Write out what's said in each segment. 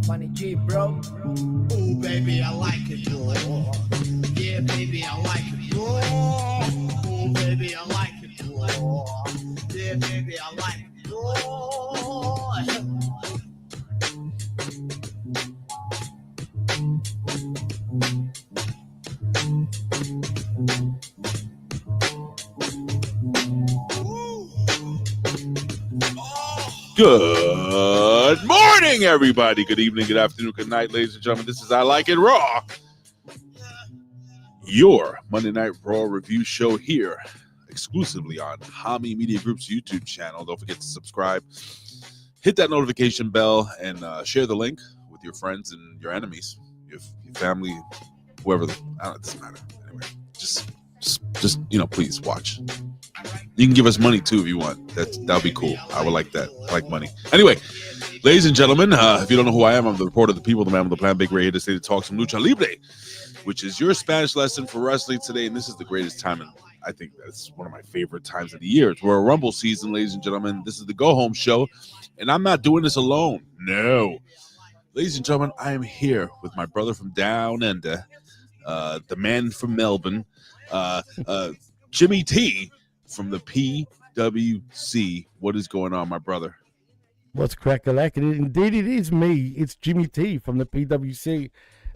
Money G, bro. Ooh, baby, I like it, boy. Yeah, baby, I like it, boy. Ooh, baby, I like it, boy. Yeah, baby, I like it, boy. Good morning, everybody. Good evening, good afternoon, good night, ladies and gentlemen. This is I Like It Raw, your Monday Night Raw review show here exclusively on Hamin Media Group's YouTube channel. Don't forget to subscribe, hit that notification bell, and share the link with your friends and your enemies, your family, whoever. It doesn't matter. Anyway, just please watch. You can give us money too if you want. That'll be cool. I would like that. I like money. Anyway, ladies and gentlemen, if you don't know who I am, I'm the reporter of the people, the man with the plan, Big Ray, here to say to talk some lucha libre, which is your Spanish lesson for wrestling today. And this is the greatest time, and I think that's one of my favorite times of the year. It's Royal Rumble season, ladies and gentlemen. This is the go home show, and I'm not doing this alone. No, ladies and gentlemen, I am here with my brother from down under, the man from Melbourne, Jimmy T from the PWC. What is going on, my brother? What's crack-a-lack? Indeed, it is me. It's Jimmy T from the PWC.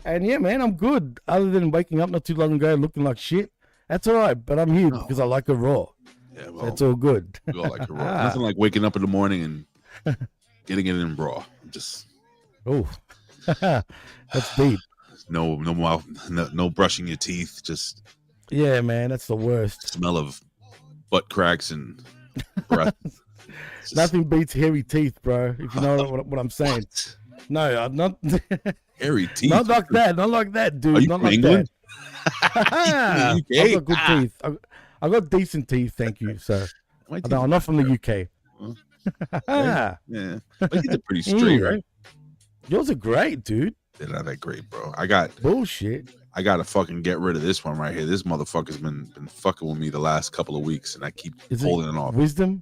And yeah, man, I'm good. Other than waking up not too long ago looking like shit. That's all right, but I'm here because I like it raw. Yeah, well, that's all good. We all like it raw. Nothing like waking up in the morning and getting it in raw. That's deep. No brushing your teeth. Just man, that's the worst. Smell of butt cracks and breath. Nothing beats hairy teeth, bro. If you know what I'm saying. What? No, I'm not. Hairy teeth. Not like that, dude. Are you not from like England? that. I've got good teeth. I've got decent teeth, thank you. So no, I'm not from the UK. Yeah, but they're pretty straight, right? Yours are great, dude. They're not that great, bro. I got bullshit. I gotta fucking get rid of this one right here. This motherfucker's been fucking with me the last couple of weeks, and I keep holding it off. Wisdom?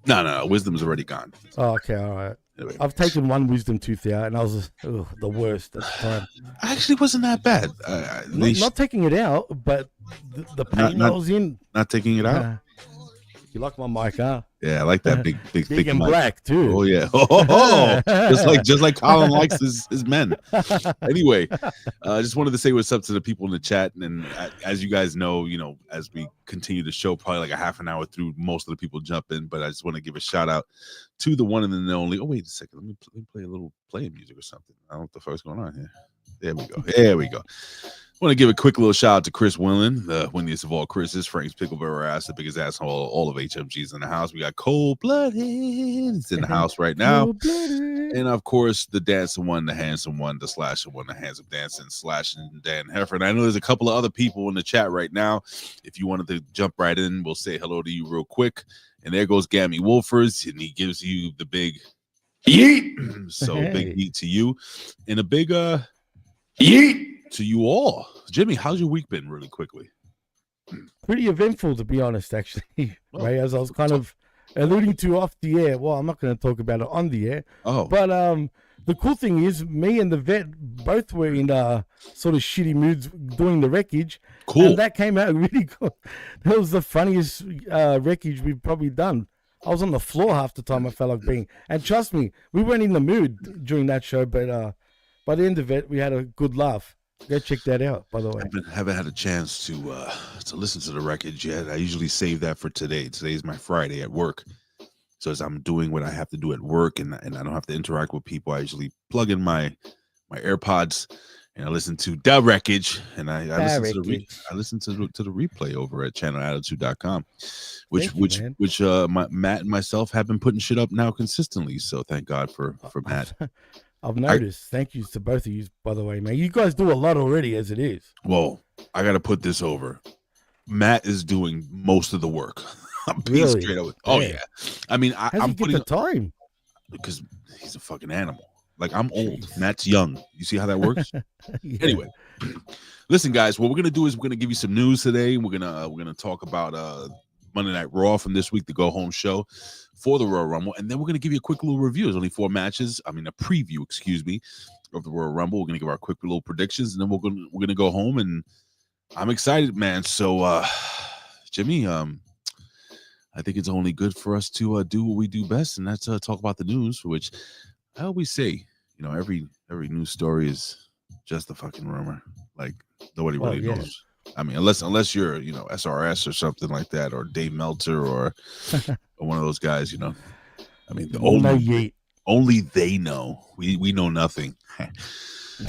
No. Wisdom's already gone. Oh, okay, all right. Anyway. I've taken one wisdom tooth out, and I was the worst at the time. Actually, wasn't that bad. Not taking it out, but the pain I was in. Not taking it out. You like my mic, huh? Yeah, I like that big thick and mic. Black too. Oh yeah, just like Colin likes his men. Anyway, just wanted to say what's up to the people in the chat, and as you guys know, as we continue the show, probably like a half an hour through, most of the people jump in, but I just want to give a shout out to the one and the only. Oh wait a second, let me play a little playing music or something. I don't know what the fuck's going on here. There we go. I want to give a quick little shout out to Chris Willen, the windiest of all Chris's, Frank's Pickleberry ass, the biggest asshole, all of HMG's in the house. We got Cold Blooded. It's in the house right now. And of course, the dancing one, the handsome one, the slasher one, the handsome dancing, slashing Dan Heifer. And I know there's a couple of other people in the chat right now. If you wanted to jump right in, we'll say hello to you real quick. And there goes Gammy Wolfers, and he gives you the big yeet. So big yeet to you. And a big yeet to you all. Jimmy, how's your week been really quickly? Pretty eventful, to be honest, actually. Right, as I was kind of alluding to off the air. Well, I'm not going to talk about it on the air. But the cool thing is me and the vet both were in sort of shitty moods doing the wreckage. Cool. And that came out really good. That was the funniest wreckage we've probably done. I was on the floor half the time I felt like being. And trust me, we weren't in the mood during that show, but by the end of it, we had a good laugh. Go check that out, by the way. I haven't had a chance to listen to the wreckage yet. I usually save that for today. Today's my Friday at work. So as I'm doing what I have to do at work and I don't have to interact with people, I usually plug in my AirPods and I listen to the wreckage. And I listen to the replay over at channelattitude.com, which Matt and myself have been putting shit up now consistently. So thank God for Matt. I've noticed. Thank you to both of you, by the way, man. You guys do a lot already as it is. Well, I got to put this over. Matt is doing most of the work. I'm being really? Straight up. Oh, yeah. I mean, I'm putting the time. Because he's a fucking animal. Like, I'm old. Matt's young. You see how that works? Yeah. Anyway, listen, guys, what we're going to do is we're going to give you some news today. We're going to talk about Monday Night Raw from this week, the go-home show for the Royal Rumble. And then we're going to give you a quick little review. There's only 4 matches. I mean, a preview, excuse me, of the Royal Rumble. We're going to give our quick little predictions, and then we're going to go home. And I'm excited, man. So, Jimmy, I think it's only good for us to do what we do best, and that's talk about the news, which I always say, you know, every news story is just a fucking rumor. Like, nobody really knows. I mean, unless you're, you know, SRS or something like that, or Dave Meltzer, or one of those guys, you know. I mean, only they know. We know nothing. All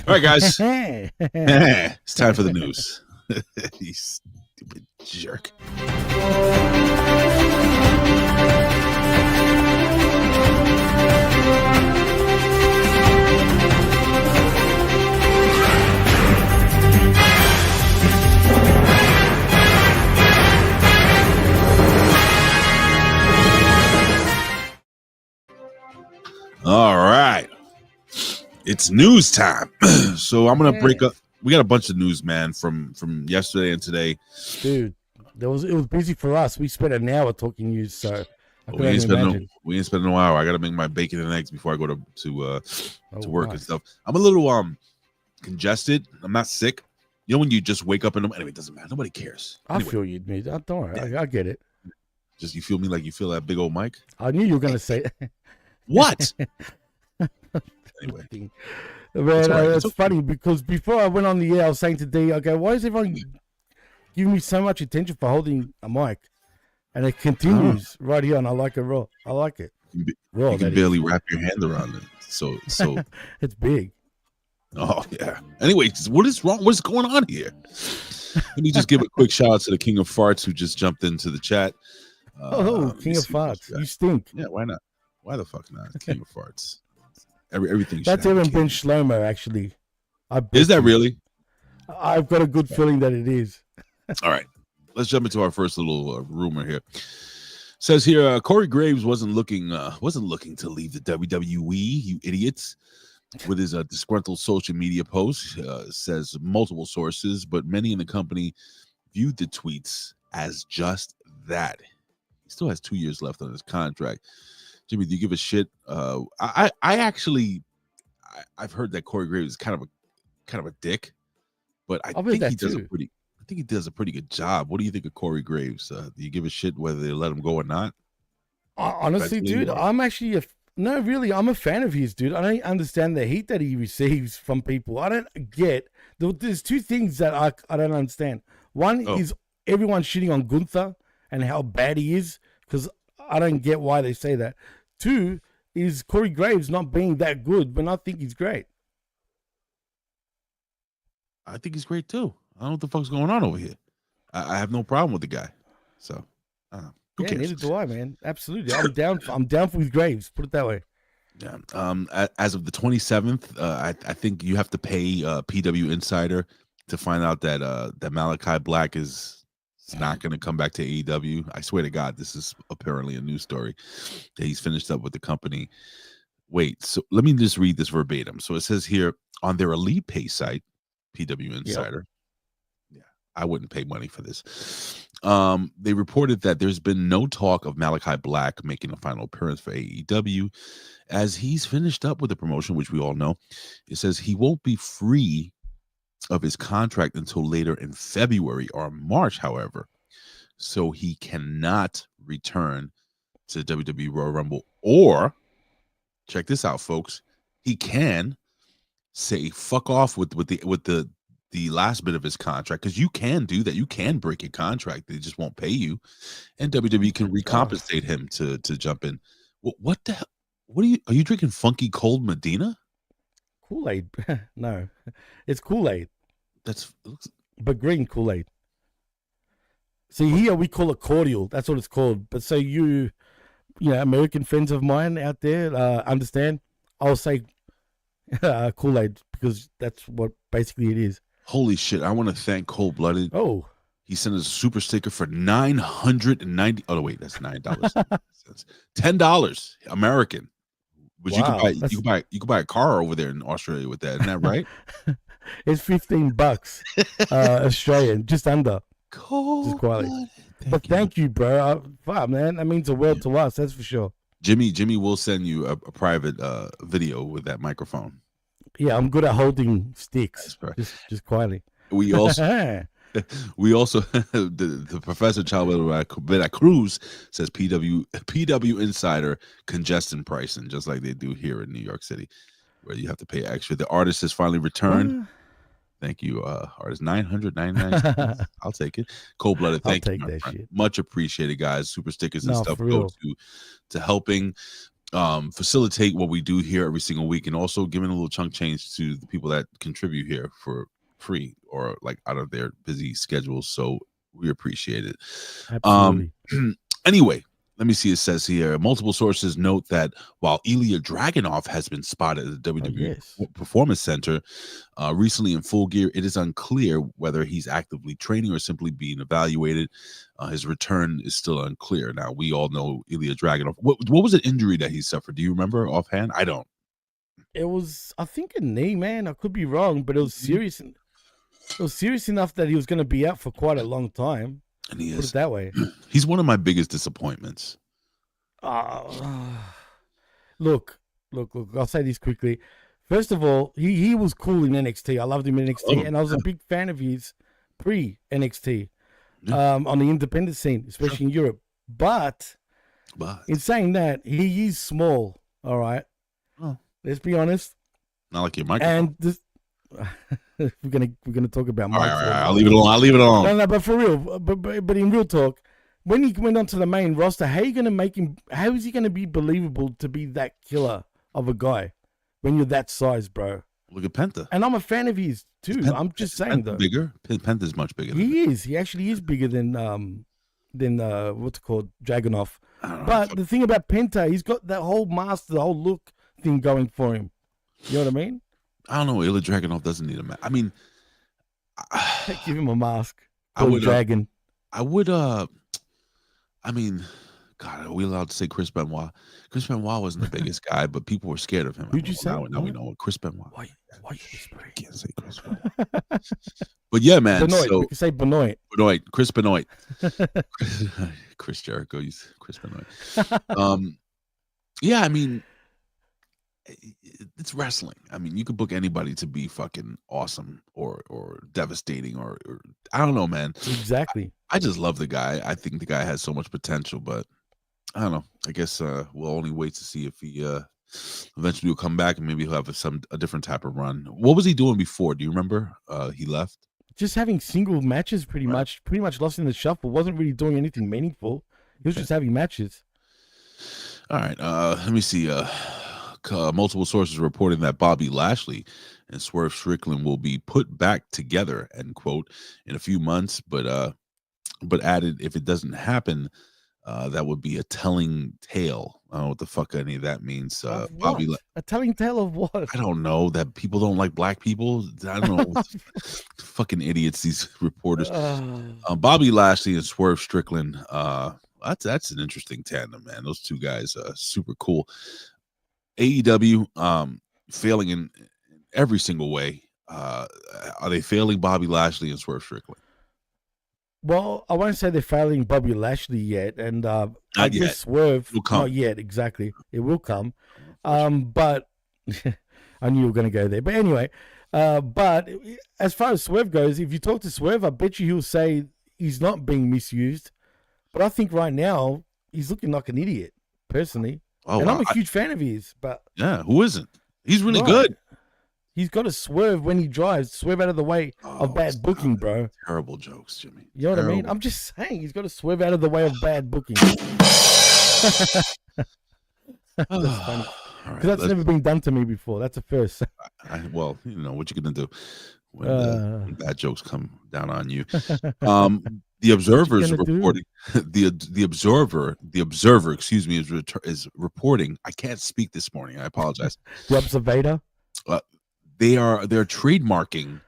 right, guys. It's time for the news. You stupid jerk. All right, it's news time. So I'm gonna break up. We got a bunch of news, man, from yesterday and today. Dude, it was busy for us. We spent an hour talking news, so we ain't spending no hour. I gotta make my bacon and eggs before I go to work and stuff. I'm a little congested. I'm not sick. You know when you just wake up and anyway, it doesn't matter. Nobody cares. I feel you, mate. Don't worry. I get it. Just you feel me like you feel that big old mic. I knew you were gonna say what. Anyway, man, it's funny because before I went on the air, I was saying to D, okay, why is everyone giving me so much attention for holding a mic? And it continues right here, and I like it raw. I like it. Raw. You can barely wrap your hand around it. So it's big. Oh yeah. Anyway, what is wrong? What's going on here? Let me just give a quick shout out to the King of Farts who just jumped into the chat. King of Farts, you stink. Yeah, why not? Why the fuck not? King of Farts. Everything. That's even been Shlomo, actually. Is that really? I've got a good feeling that it is. All right, let's jump into our first little rumor here. Says here, Corey Graves wasn't looking to leave the WWE. You idiots! With his disgruntled social media post, says multiple sources, but many in the company viewed the tweets as just that. He still has 2 years left on his contract. Jimmy, do you give a shit? I've heard that Corey Graves is kind of a dick, but I think he does a pretty good job. What do you think of Corey Graves? Do you give a shit whether they let him go or not? Honestly, dude, I'm actually I'm a fan of his, dude. I don't understand the heat that he receives from people. I don't get. There's 2 things that I don't understand. One is everyone shitting on Gunther and how bad he is, because I don't get why they say that. 2 is Corey Graves not being that good, but I think he's great. I think he's great too. I don't know what the fuck's going on over here. I have no problem with the guy. So, who cares? Neither do I, man. Absolutely, I'm down. I'm down with Graves. Put it that way. Yeah. As of the 27th, I think you have to pay PW Insider to find out that Malachi Black is not going to come back to AEW. I swear to God, this is apparently a news story that he's finished up with the company. Wait, so let me just read this verbatim. So it says here on their Elite Pay site, PW Insider. Yeah, I wouldn't pay money for this. They reported that there's been no talk of Malachi Black making a final appearance for AEW as he's finished up with the promotion, which we all know. It says he won't be free of his contract until later in February or March, however, so he cannot return to WWE Royal Rumble. Or check this out, folks, he can say fuck off with the last bit of his contract, because you can do that. You can break your contract; they just won't pay you, and WWE can recompensate him to jump in. What the hell? Are you drinking funky cold Medina? Kool-Aid. No, it's Kool-Aid. But green Kool-Aid. See, here we call it cordial. That's what it's called. But so you American friends of mine out there understand, I'll say Kool-Aid because that's what basically it is. Holy shit. I want to thank Cold Blooded. Oh. He sent us a super sticker for $990. Oh, wait, that's $9. $10 American. Which wow, you can buy a car over there in Australia with that, isn't that right? It's $15 Australian, just under. Cold just quietly. Thank you, bro. Fuck, man, that means the world to us. That's for sure. Jimmy will send you a private video with that microphone. Yeah, I'm good at holding sticks. Just quietly. We also the Professor Chalvera Cruz says PW Insider congestion pricing, just like they do here in New York City, where you have to pay extra. The artist has finally returned. Thank you, artist. 999. I'll take it. Cold blooded. Thank you, my friend. Much appreciated, guys. Super stickers and stuff go to helping facilitate what we do here every single week, and also giving a little chunk change to the people that contribute here for free or like out of their busy schedules. So we appreciate it. Absolutely. Anyway, let me see. It says here, multiple sources note that while Ilya Dragunov has been spotted at the WWE Performance Center recently in Full Gear, it is unclear whether he's actively training or simply being evaluated. His return is still unclear. Now, we all know Ilya Dragunov. What was an injury that he suffered? Do you remember offhand? I don't. It was, I think, a knee, man. I could be wrong, but it was serious. It was serious enough that he was going to be out for quite a long time. And he Put is it that way. He's one of my biggest disappointments. Look. I'll say this quickly. First of all, he was cool in NXT. I loved him in NXT, and I was a big fan of his pre-NXT on the independent scene, especially in Europe. But in saying that, he is small. All right. Oh. Let's be honest. Not like your microphone. And this, we're gonna talk about mics. All right, I'll leave it alone. No, but for real, but in real talk, when he went onto the main roster, how is he gonna be believable to be that killer of a guy when you're that size, bro? Look at Penta. And I'm a fan of his too. I'm just saying though. Bigger? Penta's much bigger. He actually is bigger than what's it called, Dragunov. But the thing about Penta, he's got that whole master, the whole look thing going for him. You know what I mean? I don't know. Ilya Dragunov doesn't need a mask. I mean, give him a mask. I would. Dragon. I mean, God, are we allowed to say Chris Benoit? Chris Benoit wasn't the biggest guy, but people were scared of him. Who'd you say? Now we know Chris Benoit. Why you whispering? Can't say Chris Benoit. But yeah, man. Benoit. So, we can say Benoit. Chris Benoit. Chris Jericho. He's Chris Benoit. Yeah, I mean, it's wrestling. I mean, you could book anybody to be fucking awesome or devastating or I don't know, man. Exactly. I just love the guy. I think the guy has so much potential, but I don't know. I guess we'll only wait to see if he eventually will come back and maybe he'll have a different type of run. What was he doing before? Do you remember? He left. Just having single matches, pretty much lost in the shuffle. Wasn't really doing anything meaningful. He was just having matches. All right. Let me see. Multiple sources reporting that Bobby Lashley and Swerve Strickland will be put back together, end quote, in a few months, but added if it doesn't happen, that would be a telling tale. I don't know what the fuck any of that means. Bobby, a telling tale of what? I don't know. That people don't like black people. I don't know. Fucking idiots, these reporters. Bobby Lashley and Swerve Strickland. That's an interesting tandem, man. Those two guys are super cool. AEW failing in every single way. Are they failing Bobby Lashley and Swerve Strickland? Well, I won't say they're failing Bobby Lashley yet, and I guess Swerve will come. Not yet, exactly. It will come. But I knew you were going to go there. But anyway, but as far as Swerve goes, if you talk to Swerve, I bet you he'll say he's not being misused. But I think right now he's looking like an idiot, personally. Oh, and I'm a huge fan of his, but yeah, who isn't? He's really good. He's got to swerve when he drives, swerve out of the way of bad booking, bro. Terrible jokes, Jimmy. You know what I mean? I'm just saying he's got to swerve out of the way of bad booking. That's funny. Because that's never been done to me before. That's a first. Well, you know what you're gonna do when bad jokes come down on you. The Observer's reporting. The Observer, excuse me, is reporting. I can't speak this morning. I apologize. The Observator. They're trademarking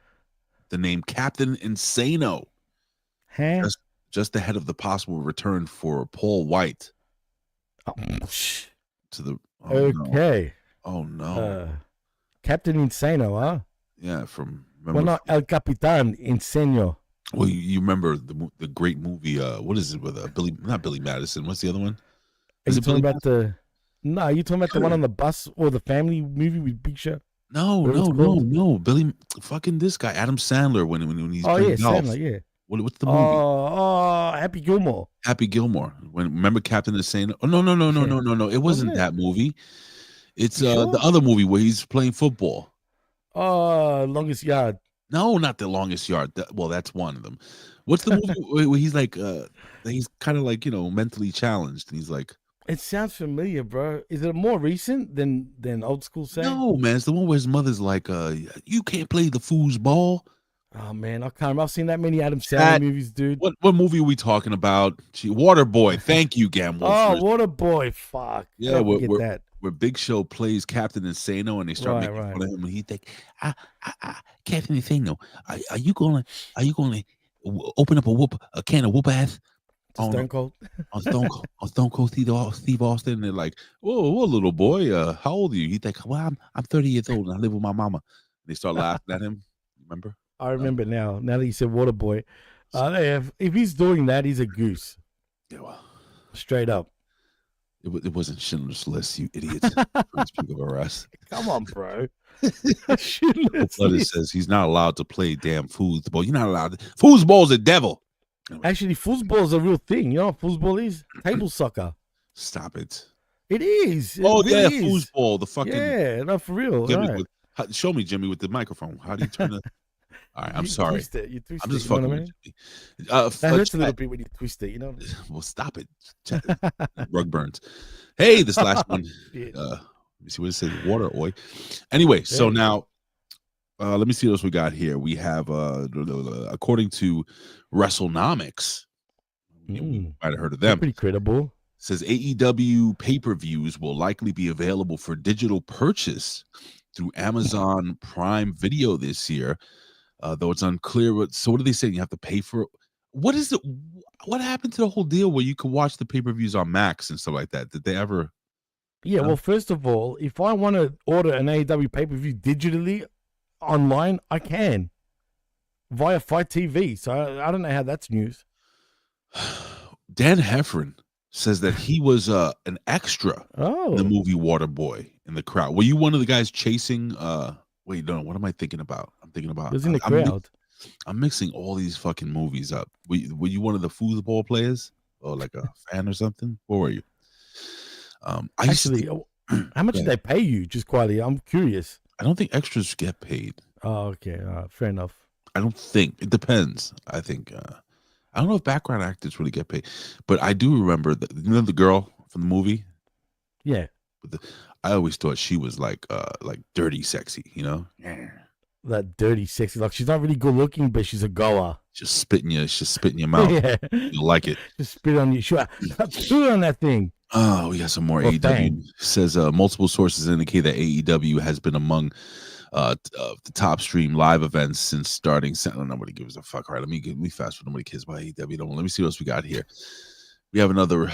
the name Captain Insano. Huh? Just ahead of the possible return for Paul White. To the okay. Oh no. Captain Insano, huh? Yeah, from well, not El Capitan Insano. Well, you remember the great movie? What is it with not Billy Madison? What's the other one? Are you talking about the? No, you talking about the one on the bus or the family movie with Big Show? No. Billy, fucking this guy, Adam Sandler, when he's playing golf. Sandler, yeah. What's the movie? Happy Gilmore. Happy Gilmore. Remember Captain Insane? Oh no. It wasn't that movie. It's the other movie where he's playing football. Longest Yard. No, not The Longest Yard. Well, that's one of them. What's the movie where he's like he's kind of like, mentally challenged and he's like, it sounds familiar, bro. Is it more recent than Old School Sam? No, man, it's the one where his mother's like, you can't play the fool's ball. Oh man, I can't remember. I've seen that many Adam Sandler movies, dude. What movie are we talking about? Waterboy. Thank you, Gamble. Oh, Waterboy. Fuck. Yeah, where Big Show plays Captain Insano and they start making fun of him and he think, Captain Insano, are you gonna open up a can of whoop ass? Stone Cold. on Stone Cold Steve Austin, and they're like, whoa, little boy, how old are you? He think, well, I'm 30 years old and I live with my mama. And they start laughing at him. Remember? I remember now. Now that you said Waterboy, if he's doing that, he's a goose. Yeah, well, straight up. It wasn't Schindler's List, you idiots. Speak of arrest. Come on, bro. Schindler's List says he's not allowed to play damn foosball. You're not allowed. Foosball's a devil. Actually, foosball is a real thing. You know what foosball is? Table soccer. Stop it. It is. It really is. Foosball. The fucking. Yeah, not for real. Right. Show me, Jimmy, with the microphone. How do you turn it? All right, I'm sorry. You twist I'm just it, fucking with Jimmy. That hurts a little bit when you twist it, Well, stop it. Rug burns. Hey, this last one. Let me see what it says. Water, oi. Anyway, so now, let me see what else we got here. We have, according to WrestleNomics, you might have heard of them. They're pretty credible. Says AEW pay-per-views will likely be available for digital purchase through Amazon Prime Video this year, though it's unclear. So what are they saying? You have to pay for it? What is it? What happened to the whole deal where you could watch the pay-per-views on Max and stuff like that? Did they ever? Yeah, well, first of all, if I want to order an AEW pay-per-view digitally online, I can via Fight TV. So I don't know how that's news. Dan Heffron says that he was an extra in the movie Waterboy in the crowd. Were you one of the guys chasing? Wait, no. What am I thinking about? I'm thinking about. He was in the crowd. I'm mixing all these fucking movies up. Were you one of the foosball players, or like a fan or something? What were you? Actually, how much did they pay you? Just quietly, I'm curious. I don't think extras get paid. Oh, okay, fair enough. I don't think it depends. I think I don't know if background actors really get paid, but I do remember that, the girl from the movie. Yeah, I always thought she was like dirty sexy, Yeah. That dirty sexy, like she's not really good looking, but she's a goer. Just spit in your mouth. Yeah, you like it. Just spit on you. Sure, spit on that thing. Oh, we got some more. AEW says multiple sources indicate that AEW has been among the top stream live events since starting. Nobody gives a fuck. All right, let me fast forward. Nobody cares about AEW. Let me see what else we got here. We have another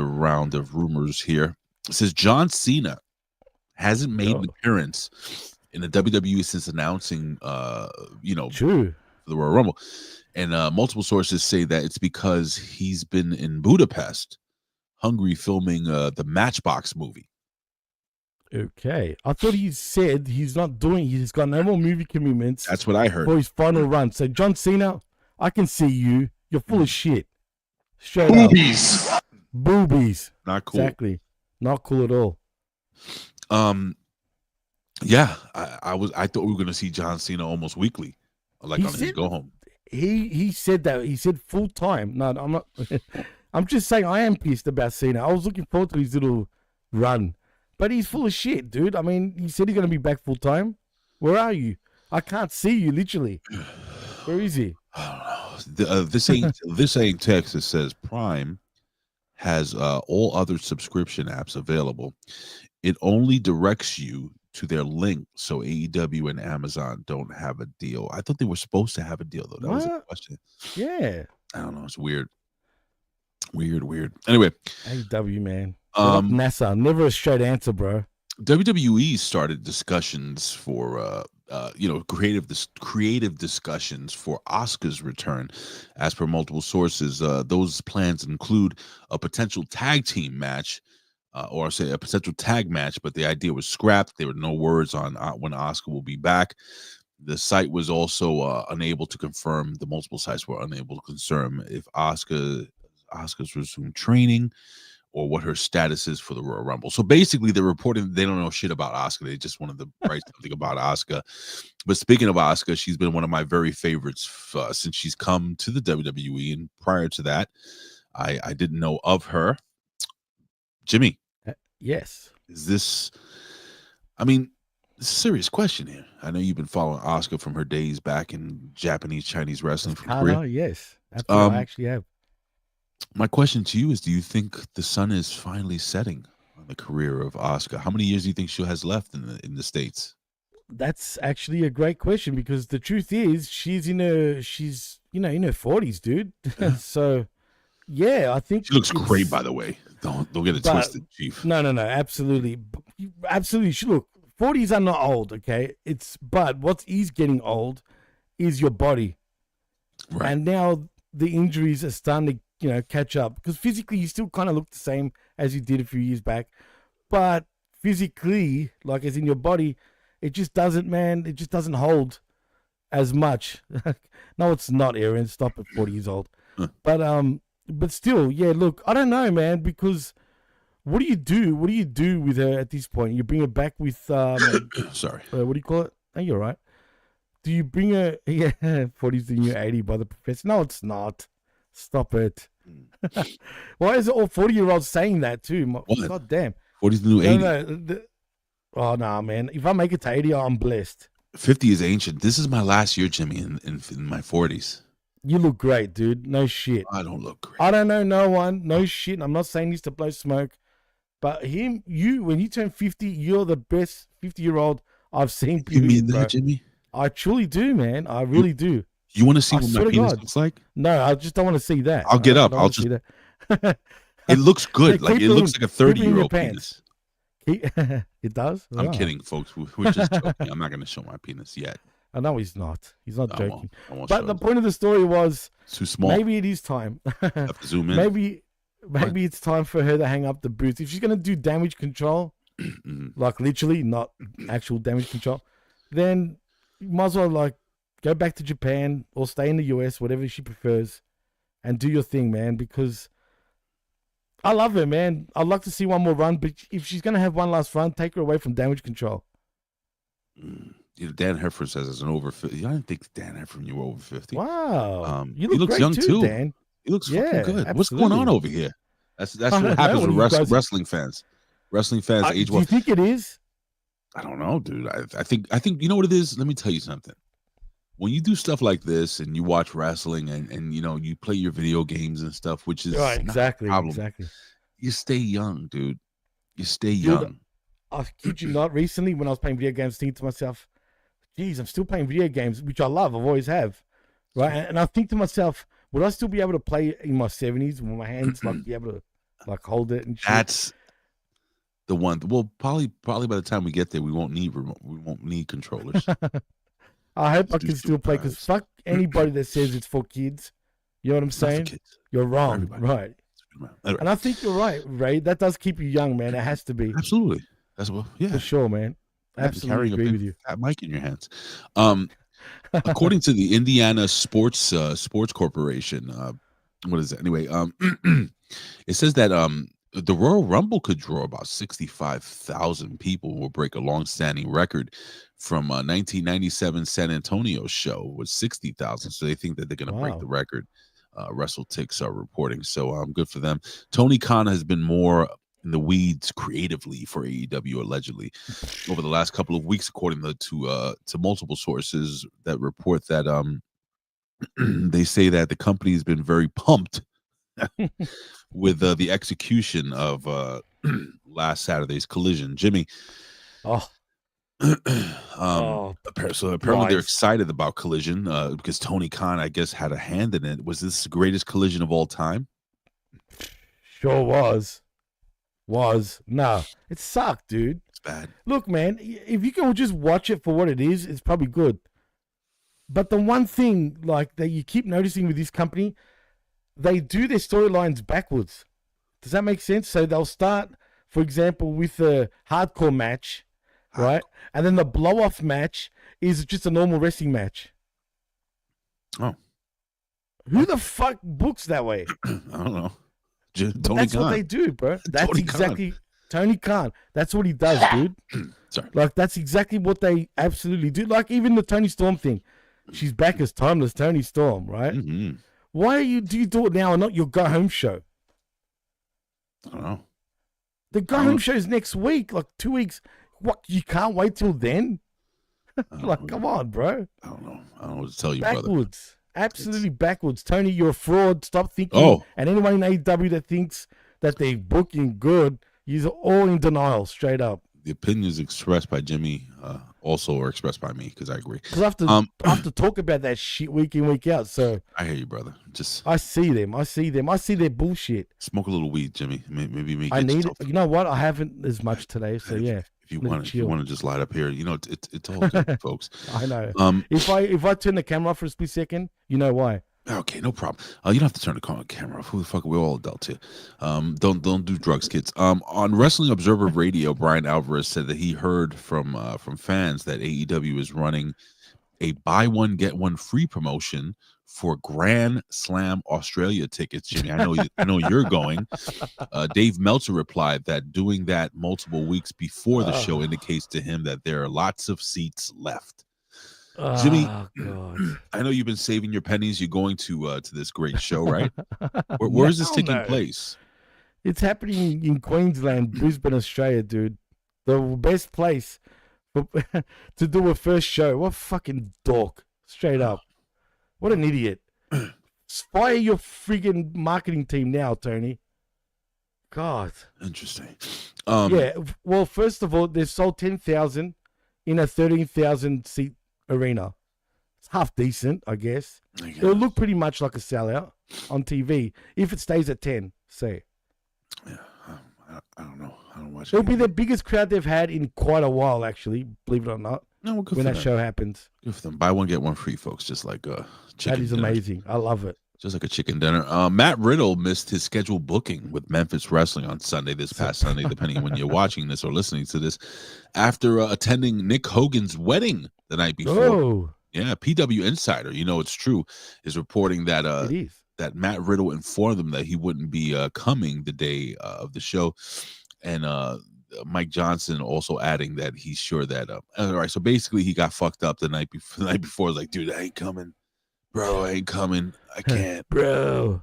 round of rumors here. It says John Cena hasn't made an appearance in the WWE since announcing, True. the Royal Rumble, and multiple sources say that it's because he's been in Budapest, Hungary, filming the Matchbox movie. Okay, I thought he said he's not doing. He's got no more movie commitments. That's what I heard for his final run. So John Cena, I can see you. You're full of shit. Straight Boobies. Up. Boobies. Not cool. Exactly. Not cool at all. Yeah, I thought we were gonna see John Cena almost weekly, like on his go home. He said that. He said full time. No, I'm not. I'm just saying I am pissed about Cena. I was looking forward to his little run, but he's full of shit, dude. I mean, he said he's gonna be back full time. Where are you? I can't see you, literally. Where is he? I don't know. This ain't Texas says Prime has all other subscription apps available. It only directs you to their link, so AEW and Amazon don't have a deal. I thought they were supposed to have a deal, though. That was a question. Yeah. I don't know. It's weird. Weird. Anyway. AEW, man. NASA. Never a straight answer, bro. WWE started discussions for creative discussions for Asuka's return. As per multiple sources, those plans include a potential tag team match, or say a potential tag match, but the idea was scrapped. There were no words on when Asuka will be back. The site was also unable to confirm. The multiple sites were unable to confirm if Asuka's resumed training or what her status is for the Royal Rumble. So basically, they're reporting they don't know shit about Asuka. They just wanted to write something about Asuka. But speaking of Asuka, she's been one of my very favorites since she's come to the WWE. And prior to that, I didn't know of her. Jimmy. Yes. Is this, I mean, it's a serious question here. I know you've been following Asuka from her days back in Japanese, Chinese wrestling from Korea. Yes, absolutely. I actually have. My question to you is, do you think the sun is finally setting on the career of Asuka? How many years do you think she has left in the States? That's actually a great question, because the truth is she's in her 40s, dude. Yeah. So yeah, I think she looks great, by the way. Don't get it twisted, Chief. No, absolutely. She look, 40s are not old, okay? But what is getting old is your body. Right. And now the injuries are starting to catch up, because physically you still kind of look the same as you did a few years back, but physically, like as in your body, it just doesn't hold as much. No, it's not, Aaron. Stop at 40 years old. But still, yeah, look, I don't know, man, because what do you do with her at this point? You bring her back with sorry, what do you call it? Oh, you're right. Do you bring her? Yeah, 40's the new 80 by the professor. No, it's not. Stop it. Why is it all 40-year-olds saying that too? God damn. 40's the new 80. No, oh, nah, man. If I make it to 80, I'm blessed. 50 is ancient. This is my last year, Jimmy, in my 40s. You look great, dude. No shit. I don't look great. I don't know no one. No shit. I'm not saying this to blow smoke. But when you turn 50, you're the best 50-year-old I've seen. You mean that, Jimmy? I truly do, man. I really do. You want to see what my penis looks like? No, I just don't want to see that. I'll get up. I'll just. It looks good. Like it looks like a 30-year-old penis. It does? I'm kidding, folks. We're just joking. I'm not going to show my penis yet. I know he's not. He's not joking. But the point of the story was, it's too small. Maybe it is time. Have to zoom in. Maybe it's time for her to hang up the boots. If she's going to do damage control, like literally, not actual damage control, then you might as well go back to Japan or stay in the US, whatever she prefers, and do your thing, man, because I love her, man. I'd like to see one more run, but if she's going to have one last run, take her away from damage control. Dan Heffern says it's an over 50. I didn't think Dan Heffern you were over 50. Wow. He looks young too, Dan. He looks fucking good. Absolutely. What's going on over here? That's what happens with wrestling fans. Wrestling fans age well. Do you think it is? I don't know, dude. I think you know what it is? Let me tell you something. When you do stuff like this and you watch wrestling and you play your video games and stuff, which is right, exactly. You stay young, dude. You stay young. I kid you not. Recently, when I was playing video games, thinking to myself, "Geez, I'm still playing video games, which I love. I've always have." Right, and I think to myself, would I still be able to play in my 70s when my hands be able to hold it and shit? That's the one. Well, probably by the time we get there, we won't need controllers. I hope I can still play, because fuck anybody that says it's for kids. You know what I'm saying? You're wrong, right? And I think you're right, Ray. That does keep you young, man. It has to be. Absolutely. That's for sure, man. Absolutely agree with you. That mic in your hands. According to the Indiana Sports Corporation, what is it anyway? It says that the Royal Rumble could draw about 65,000 people, will break a long-standing record from 1997 San Antonio show with 60,000. So they think that they're going to break the record. WrestleTix are reporting. So good for them. Tony Khan has been more in the weeds creatively for AEW allegedly over the last couple of weeks, according to multiple sources that report that they say that the company has been very pumped with the execution of last Saturday's Collision. Jimmy. Apparently they're excited about Collision because Tony Khan, I guess, had a hand in it. Was this the greatest Collision of all time? Sure was. No, it sucked, dude. bad. Look, man, if you can just watch it for what it is, it's probably good. But the one thing like that you keep noticing with this company, they do their storylines backwards. Does that make sense? So they'll start, for example, with a hardcore match, right? And then the blow-off match is just a normal wrestling match. Oh. Who the fuck books that way? I don't know. Tony That's Khan. what they do, bro. That's Tony exactly Tony Khan. That's what he does, dude. Sorry. Like, that's exactly what they absolutely do. Like, even the Tony Storm thing. She's back as Timeless Tony Storm, right? Mm-hmm. Why do you do it now and not your go home show? I don't know. The go home show is next week, like 2 weeks. What, you can't wait till then? Like, come on, bro. I don't know. I don't know what to tell you, Backwards. brother. Absolutely backwards. Tony, you're a fraud. Stop thinking. Oh. And anyone in AEW that thinks that they're booking good, you're all in denial, straight up. The opinions expressed by Jimmy also are expressed by me because I agree. Because I have to talk about that shit week in, week out. So I hear you, brother. Just I see them. I see their bullshit. smoke a little weed, Jimmy. Maybe make I it need it. yourself. You know what? I haven't as much today. So yeah. If you want to just light up here, you know, it's all good, folks. I know. If I turn the camera off for a split second, you know why? Okay, no problem. You don't have to turn the camera off. Who the fuck? We're all adults here. Don't do drugs, kids. On Wrestling Observer Radio, Brian Alvarez said that he heard from fans that AEW is running a buy one get one free promotion for Grand Slam Australia tickets. Jimmy, I know you're going. Dave Meltzer replied that doing that multiple weeks before the show indicates to him that there are lots of seats left. Jimmy, God. I know you've been saving your pennies. You're going to this great show, right? Where is this taking place? It's happening in Queensland, Brisbane, Australia, dude. The best place to do a first show. What fucking dork. Straight up. What an idiot. Fire your friggin' marketing team now, Tony. God. Interesting. Yeah, well, first of all, they've sold 10,000 in a 13,000 seat arena. It's half decent, I guess. It'll look pretty much like a sellout on TV if it stays at 10, say. Yeah, I don't know. I don't watch it. It'll be the biggest crowd they've had in quite a while, actually, believe it or not. No, well, good when for that them. show happens. Good for them. Buy one, get one free, folks. Just like chicken That is dinner. amazing. I love it. Just like a chicken dinner. Matt Riddle missed his scheduled booking with Memphis Wrestling on Sunday, this past Sunday, depending on when you're watching this or listening to this, after attending Nick Hogan's wedding the night before. Oh. Yeah, PW Insider, you know it's true, is reporting that It is. that Matt Riddle informed them that he wouldn't be coming the day of the show, and Mike Johnson also adding that he's sure that all right, so basically he got fucked up the night before, like, dude, I ain't coming, bro, I ain't coming, I can't, bro.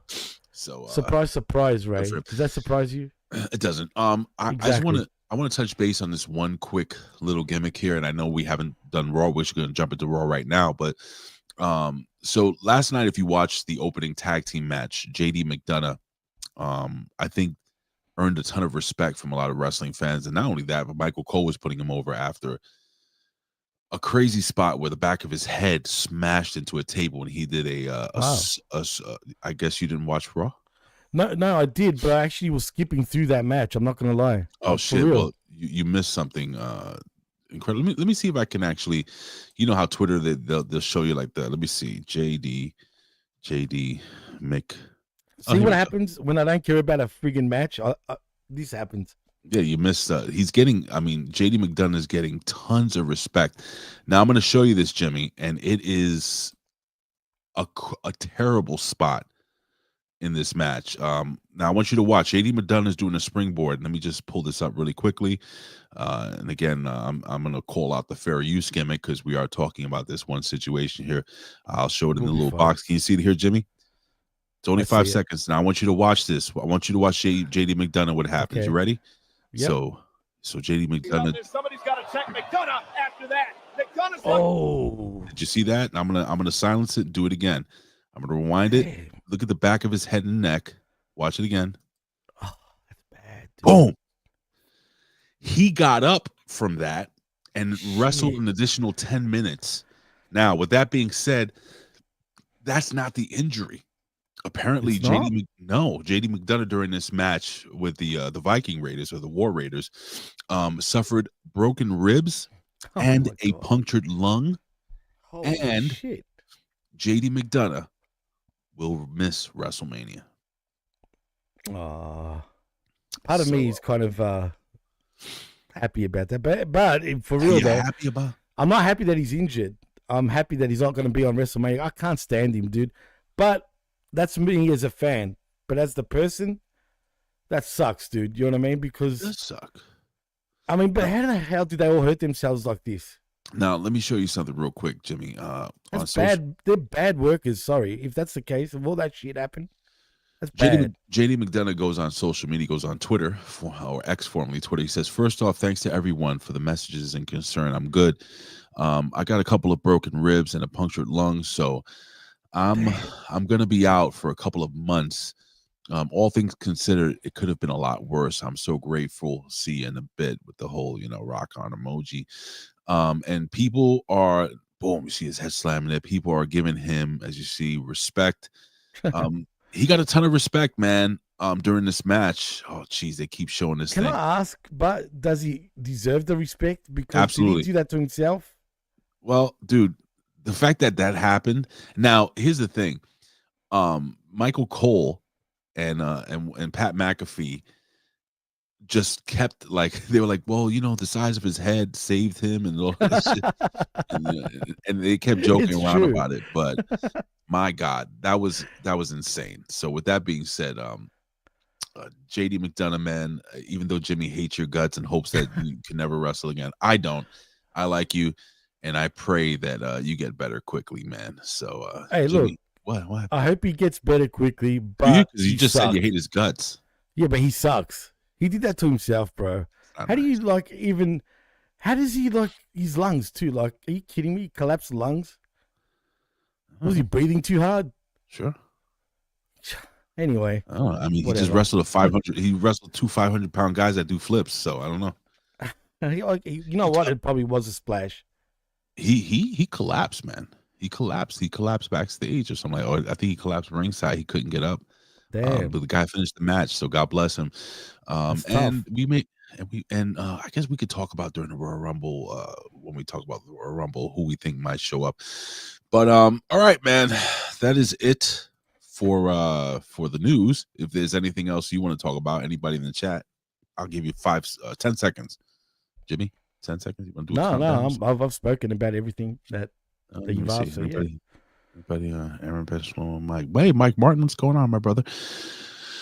So surprise, Ray. Does that surprise you? It doesn't. I just want to touch base on this one quick little gimmick here, and I know we haven't done Raw. We're just going to jump into Raw right now, but so last night, if you watched the opening tag team match, JD McDonagh, I think earned a ton of respect from a lot of wrestling fans, and not only that, but Michael Cole was putting him over after a crazy spot where the back of his head smashed into a table, and he did I guess you didn't watch Raw? No, I did, but I actually was skipping through that match. I'm not gonna lie. Oh shit! Well, you missed something incredible. Let me see if I can actually, you know how Twitter they'll show you like the. Let me see, JD Mick. See what happens when I don't care about a friggin' match. This happens. Yeah, you missed. He's getting. I mean, JD McDonagh is getting tons of respect. Now I'm going to show you this, Jimmy, and it is a terrible spot in this match. Now I want you to watch. JD McDonagh is doing a springboard. Let me just pull this up really quickly. And again, I'm going to call out the fair use gimmick because we are talking about this one situation here. I'll show it in the little box. Can you see it here, Jimmy? It's only 5 seconds. Now I want you to watch this. I want you to watch JD McDonagh. What happens? Okay. You ready? Yep. So JD McDonagh. Somebody's got to check McDonagh after that. McDonagh's Did you see that? I'm gonna silence it and do it again. I'm gonna rewind it. Look at the back of his head and neck. Watch it again. Oh, that's bad. Dude. Boom. He got up from that and wrestled an additional 10 minutes. Now, with that being said, that's not the injury. Apparently, JD McDonagh during this match with the Viking Raiders or the War Raiders, suffered broken ribs and a punctured lung. Holy and shit. JD McDonagh will miss WrestleMania. Part of me is kind of happy about that, but for real though, I'm not happy that he's injured. I'm happy that he's not going to be on WrestleMania. I can't stand him, dude. But that's me as a fan. But as the person, that sucks, dude. You know what I mean? Because it does suck. I mean, but how the hell do they all hurt themselves like this? Now, let me show you something real quick, Jimmy. That's bad. They're bad workers. Sorry, if that's the case, if all that shit happened, that's bad. JD McDonagh goes on social media, goes on Twitter, or X, formerly Twitter. He says, "First off, thanks to everyone for the messages and concern. I'm good. I got a couple of broken ribs and a punctured lung, so I'm gonna be out for a couple of months. All things considered, it could have been a lot worse. I'm so grateful. See you in a bit," with the whole, rock on emoji. And people are, boom, you see his head slamming it. People are giving him, as you see, respect. He got a ton of respect, man, during this match. Oh, geez, they keep showing this Can thing. I ask, but does he deserve the respect? Because Absolutely. did he do that to himself? Well, dude, the fact that happened. Now, here's the thing. Michael Cole and Pat McAfee just kept they were like, well, the size of his head saved him and all this shit. and they kept joking around about it. But my God, that was insane. So with that being said, JD McDonagh, man, even though Jimmy hates your guts and hopes that you can never wrestle again, I don't. I like you, and I pray that you get better quickly, man. So hey, Jimmy, look, what I hope he gets better quickly. But you just said you hate his guts. Yeah, but he sucks. He did that to himself, bro. How do you how does he his lungs too? Like, are you kidding me? He collapsed lungs? Was he breathing too hard? Sure. Anyway. I mean, he just wrestled 500. He wrestled 2 500-pound guys that do flips. So I don't know. You know what? It probably was a splash. He collapsed, man. He collapsed. He collapsed backstage or something. Or I think he collapsed ringside. He couldn't get up. Damn. But the guy finished the match, so God bless him. And I guess we could talk about during the Royal Rumble when we talk about the Royal Rumble who we think might show up. But all right, man, that is it for the news. If there's anything else you want to talk about, anybody in the chat, I'll give you 10 seconds. Jimmy, 10 seconds. You want to do I've spoken about everything that you've asked. So, everybody, Aaron Peslow, Mike. Hey, Mike Martin, what's going on, my brother?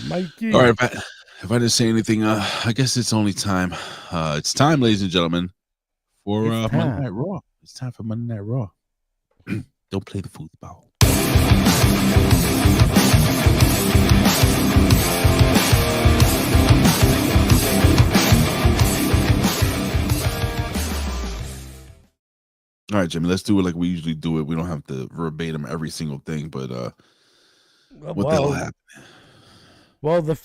Mikey. All right, if I didn't say anything, I guess it's only time. It's time, ladies and gentlemen, for Monday Night Raw. It's time for Monday Night Raw. Don't play the football. All right, Jimmy, let's do it like we usually do it. We don't have to verbatim every single thing, but what the hell happened? Well, the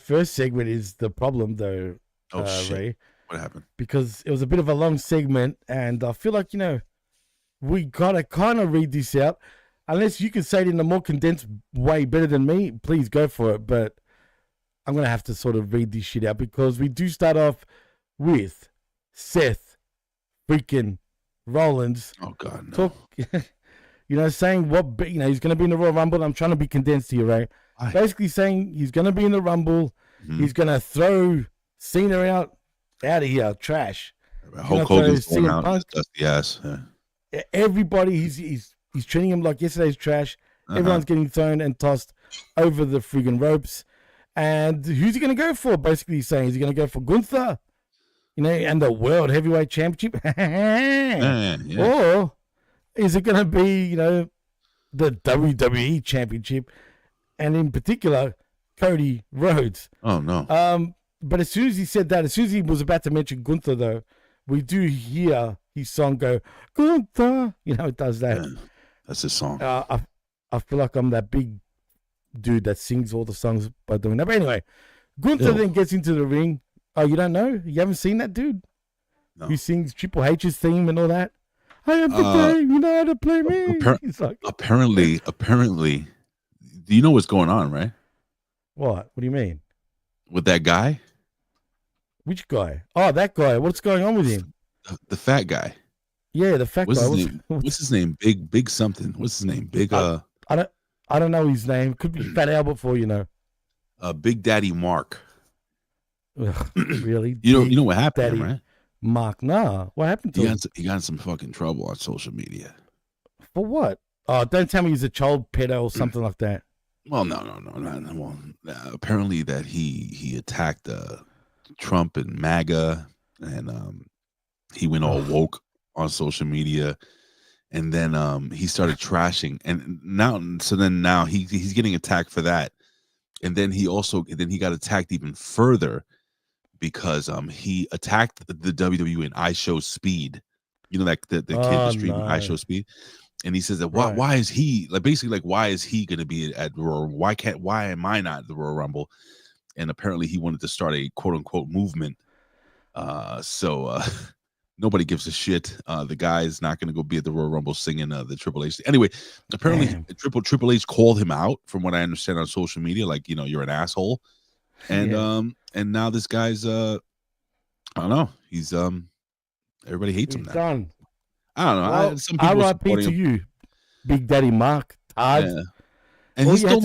first segment is the problem, though. Oh, shit. Ray, what happened? Because it was a bit of a long segment, and I feel like, we gotta kind of read this out. Unless you can say it in a more condensed way better than me, please go for it. But I'm gonna have to sort of read this shit out because we do start off with Seth freaking Rollins. Oh God, no. Saying what he's gonna be in the Royal Rumble. I'm trying to be condensed here, right? Basically saying he's gonna be in the Rumble. Mm-hmm. He's gonna throw Cena out of here, trash. Hulk Hogan's going out. Dusty ass. Yeah. Everybody, he's treating him like yesterday's trash. Everyone's getting thrown and tossed over the friggin' ropes. And who's he gonna go for? Basically saying, is he gonna go for Gunther? And the World Heavyweight Championship? Or is it gonna be, the WWE Championship? And in particular, Cody Rhodes. Oh, no. But as soon as he said that, as soon as he was about to mention Gunther, though, we do hear his song go, Gunther. It does that. Yeah, that's his song. I feel like I'm that big dude that sings all the songs by doing that. But anyway, Gunther then gets into the ring. Oh, you don't know? You haven't seen that dude? No. Who sings Triple H's theme and all that? I am the game. You know how to play me. Apparently, Do you know what's going on, right? What do you mean? With that guy? Which guy? Oh, that guy. What's going on with him? The fat guy. Yeah, the fat What's guy. His name? What's his name? Big something. What's his name? Big I don't know his name. Could be Fat Albert for you know. Big Daddy Mark. Ugh, really? You know what happened, Daddy right? Mark, nah. What happened to him? He got in some fucking trouble on social media. For what? Oh, don't tell me he's a child pedo or something like that. Well, no. Well, apparently that he attacked Trump and MAGA, and he went all woke on social media, and then he started trashing, and now he's getting attacked for that, and then he got attacked even further because he attacked the WWE and iShow Speed, you know, that the kid was streaming iShow Speed. And he says that why is he why is he going to be at Royal? Why am I not at the Royal Rumble? And apparently he wanted to start a quote unquote movement. So nobody gives a shit. The guy is not going to go be at the Royal Rumble singing the Triple H. Anyway, apparently Triple H called him out, from what I understand on social media, like, you know, you're an asshole. And and now this guy's I don't know. He's everybody hates him now. Done. I don't know. Well, some people R.I.P. to you, Big Daddy Mark. Yeah. And he stole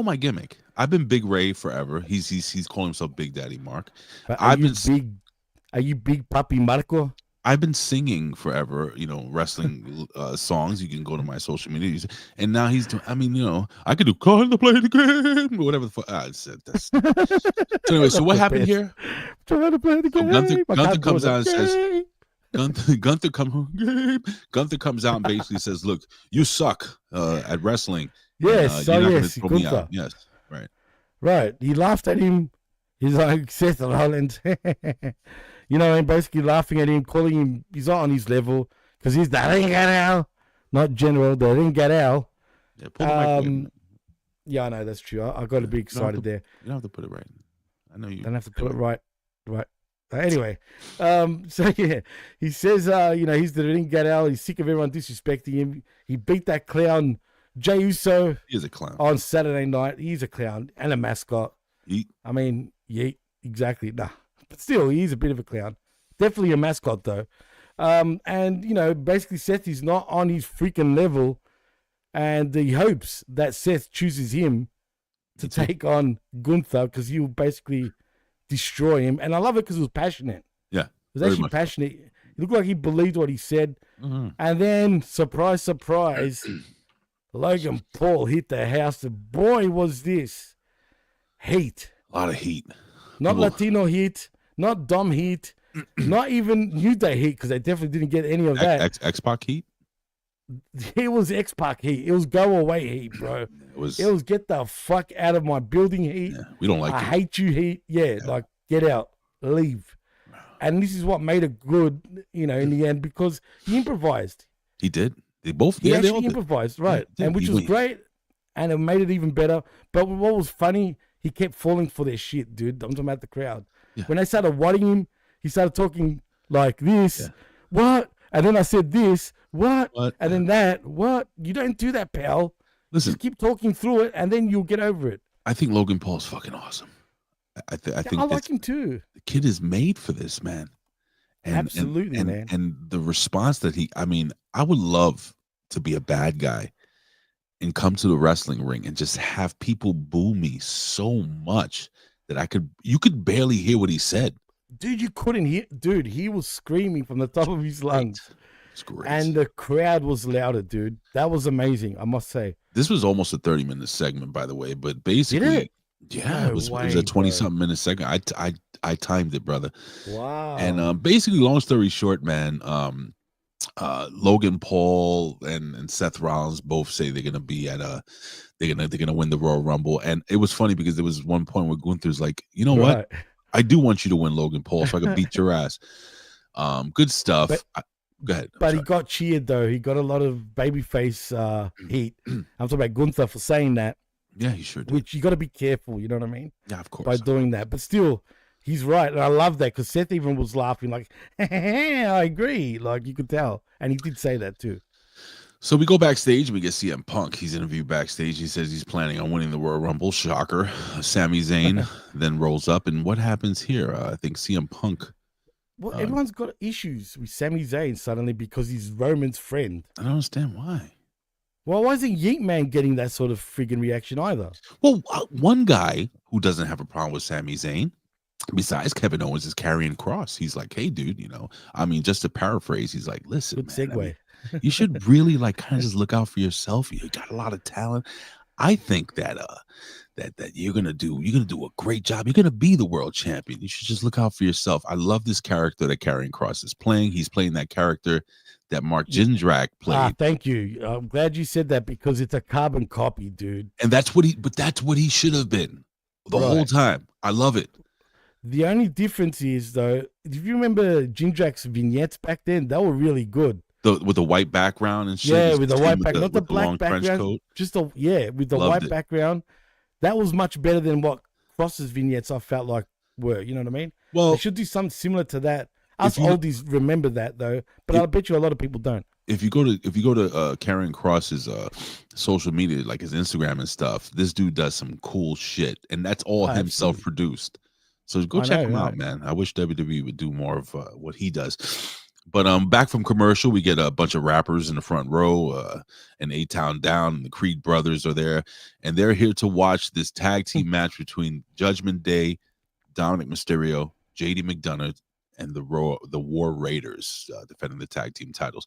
my gimmick. I've been Big Ray forever. He's calling himself Big Daddy Mark. Are you Big Papi Marco? I've been singing forever, you know, wrestling songs. You can go to my social media, and now he's doing. I mean, you know, I could do "Call to play the game" or whatever the fuck. So anyway, so what happened here? Trying to play the game. Gunther comes out and says. Gunther comes out and basically says, "Look, you suck at wrestling. Yes, you're not yes, throw me out." Yes, right. He laughed at him. He's like Seth Rollins, you know, and basically laughing at him, calling him. He's not on his level because he's the ring general, not general. The ring general. Yeah, I know that's true. I got to be excited there. You don't have to put it right. I know you don't have to put it right. Anyway, so yeah, he says, you know, he's the ring general. He's sick of everyone disrespecting him. He beat that clown Jey Uso. He's a clown on Saturday night. He's a clown and a mascot. I mean, yeah, exactly. Nah, but still, he's a bit of a clown. Definitely a mascot though. And you know, basically, Seth is not on his freaking level, and he hopes that Seth chooses him to take on Gunther because he'll basically destroy him. And I love it because it was passionate. Yeah, it was actually passionate. It looked like he believed what he said. And then, surprise, Logan Paul hit the house. And boy, was this heat. A lot of heat. Not Latino heat, not Dom heat, not even New Day heat, because they definitely didn't get any of that. X-Pac heat? It was X-Pac heat. It was go away heat, bro. It was get the fuck out of my building heat. Yeah, we don't like it. I hate you heat. Yeah, like get out, leave. And this is what made it good, you know, in the end, because he improvised. He did. They both. He actually improvised, right? And which was great, and it made it even better. But what was funny, he kept falling for their shit, dude. I'm talking about the crowd. Yeah. When they started wanting him, he started talking like this. Yeah. What? And then I said this. What? And then that. What? You don't do that, pal. Listen. Just keep talking through it, and then you'll get over it. I think Logan Paul's fucking awesome. I think I like him too. The kid is made for this, man. Absolutely, man. And the response that I mean, I would love to be a bad guy and come to the wrestling ring and just have people boo me so much that you could barely hear what he said. Dude, you couldn't hear. Dude, he was screaming from the top of his lungs. It's great. And the crowd was louder, dude. That was amazing, I must say. This was almost a 30-minute segment, by the way, but basically, it was a 20-something minute segment. I timed it, brother. Wow. And basically, long story short, man, Logan Paul and Seth Rollins both say they're gonna be at they're gonna win the Royal Rumble. And it was funny because there was one point where Gunther's like, you know what? I do want you to win, Logan Paul, so I can beat your ass. Good stuff. Go ahead. But he got cheered though. He got a lot of babyface heat. I'm talking about Gunther for saying that. Yeah, he sure did. Which you got to be careful. You know what I mean? Yeah, of course. By doing that, but still, he's right, and I love that because Seth even was laughing like, "I agree." Like you could tell, and he did say that too. So we go backstage. We get CM Punk. He's interviewed backstage. He says he's planning on winning the Royal Rumble. Shocker. Sami Zayn then rolls up. And what happens here? I think CM Punk. Well, everyone's got issues with Sami Zayn suddenly because he's Roman's friend. I don't understand why. Well, why isn't Yeet Man getting that sort of friggin' reaction either? Well, one guy who doesn't have a problem with Sami Zayn, besides Kevin Owens, is Karrion Kross. He's like, hey, dude, just to paraphrase, he's like, listen, good segue. You should really kind of just look out for yourself. You got a lot of talent. I think that that you're gonna do a great job. You're gonna be the world champion. You should just look out for yourself. I love this character that Karrion Kross is playing. He's playing that character that Mark Jindrak played. Thank you. I'm glad you said that because it's a carbon copy, dude. And that's what he should have been the whole time. I love it. The only difference is though, if you remember Jindrak's vignettes back then, they were really good. With the white background and shit. Yeah, with the white background, not the black background. Just with the white background. That was much better than what Cross's vignettes I felt like were. You know what I mean? Well, they should do something similar to that. Us oldies remember that though, but I bet you a lot of people don't. If you go to Karrion Kross's social media, like his Instagram and stuff, this dude does some cool shit, and that's all him self-produced. So go check him out, man. I wish WWE would do more of what he does. But back from commercial, we get a bunch of rappers in the front row, and A-Town Down, and the Creed brothers are there, and they're here to watch this tag team match between Judgment Day, Dominik Mysterio, JD McDonagh, and the War Raiders defending the tag team titles.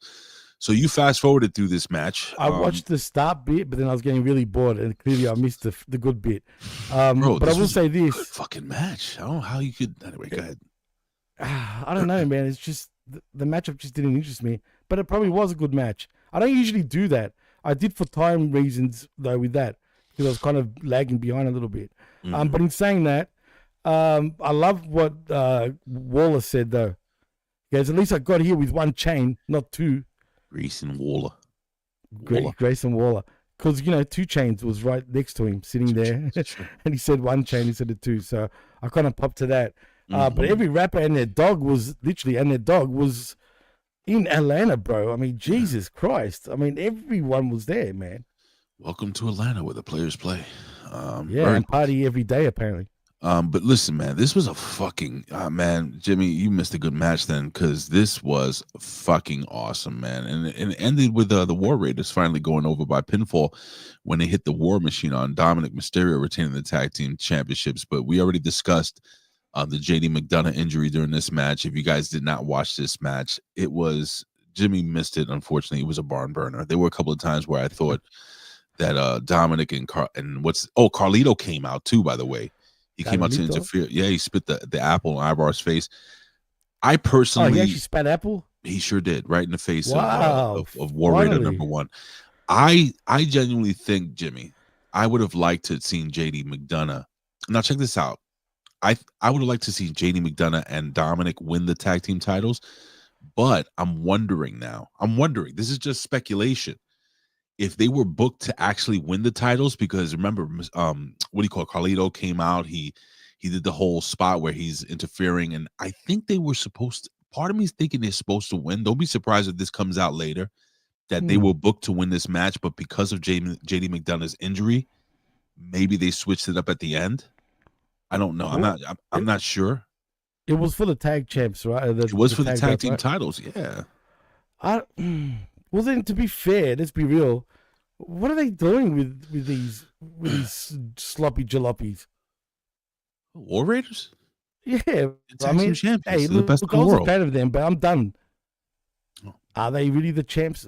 So you fast forwarded through this match. I watched the start bit, but then I was getting really bored, and clearly I missed the good bit. Bro, but I will say this: good fucking match. I don't know how you could. Anyway, go ahead. I don't know, man. It's just the matchup just didn't interest me, but it probably was a good match. I don't usually do that. I did for time reasons though with that because I was kind of lagging behind a little bit. But in saying that. I love what Waller said though. Guys, at least I got here with one chain, not two. Grayson Waller. Grayson Waller. Because, 2 chains was right next to him sitting there. And he said one chain instead of 2. So I kind of popped to that. But every rapper and their dog was in Atlanta, bro. I mean, Jesus Christ. I mean, everyone was there, man. Welcome to Atlanta where the players play. And party every day, apparently. But listen, man, this was a fucking man, Jimmy, you missed a good match then because this was fucking awesome, man. And it ended with the War Raiders finally going over by pinfall when they hit the War Machine on Dominik Mysterio retaining the tag team championships. But we already discussed the JD McDonagh injury during this match. If you guys did not watch this match, Jimmy missed it. Unfortunately, it was a barn burner. There were a couple of times where I thought that Dominik and Carlito came out too, by the way. He came out to interfere. Yeah, he spit the apple in Ivar's face. I personally... he actually spat apple? He sure did, right in the face of War Raider number 1. I genuinely think, Jimmy, I would have liked to have seen JD McDonagh. Now, check this out. I would have liked to see JD McDonagh and Dominik win the tag team titles, but I'm wondering now. This is just speculation. If they were booked to actually win the titles, because remember, Carlito came out, he did the whole spot where he's interfering, and I think they were supposed to, part of me is thinking they're supposed to win. Don't be surprised if this comes out later, that they were booked to win this match, but because of JD McDonagh's injury, maybe they switched it up at the end. I don't know. I'm not sure. It was for the tag champs, right? It was for the tag team titles, yeah. Well, then, to be fair, let's be real. What are they doing with these sloppy jalopies? War Raiders? Yeah, I mean, champions. Hey, the best look, in the world. I was a fan of them, but I'm done. Are they really the champs?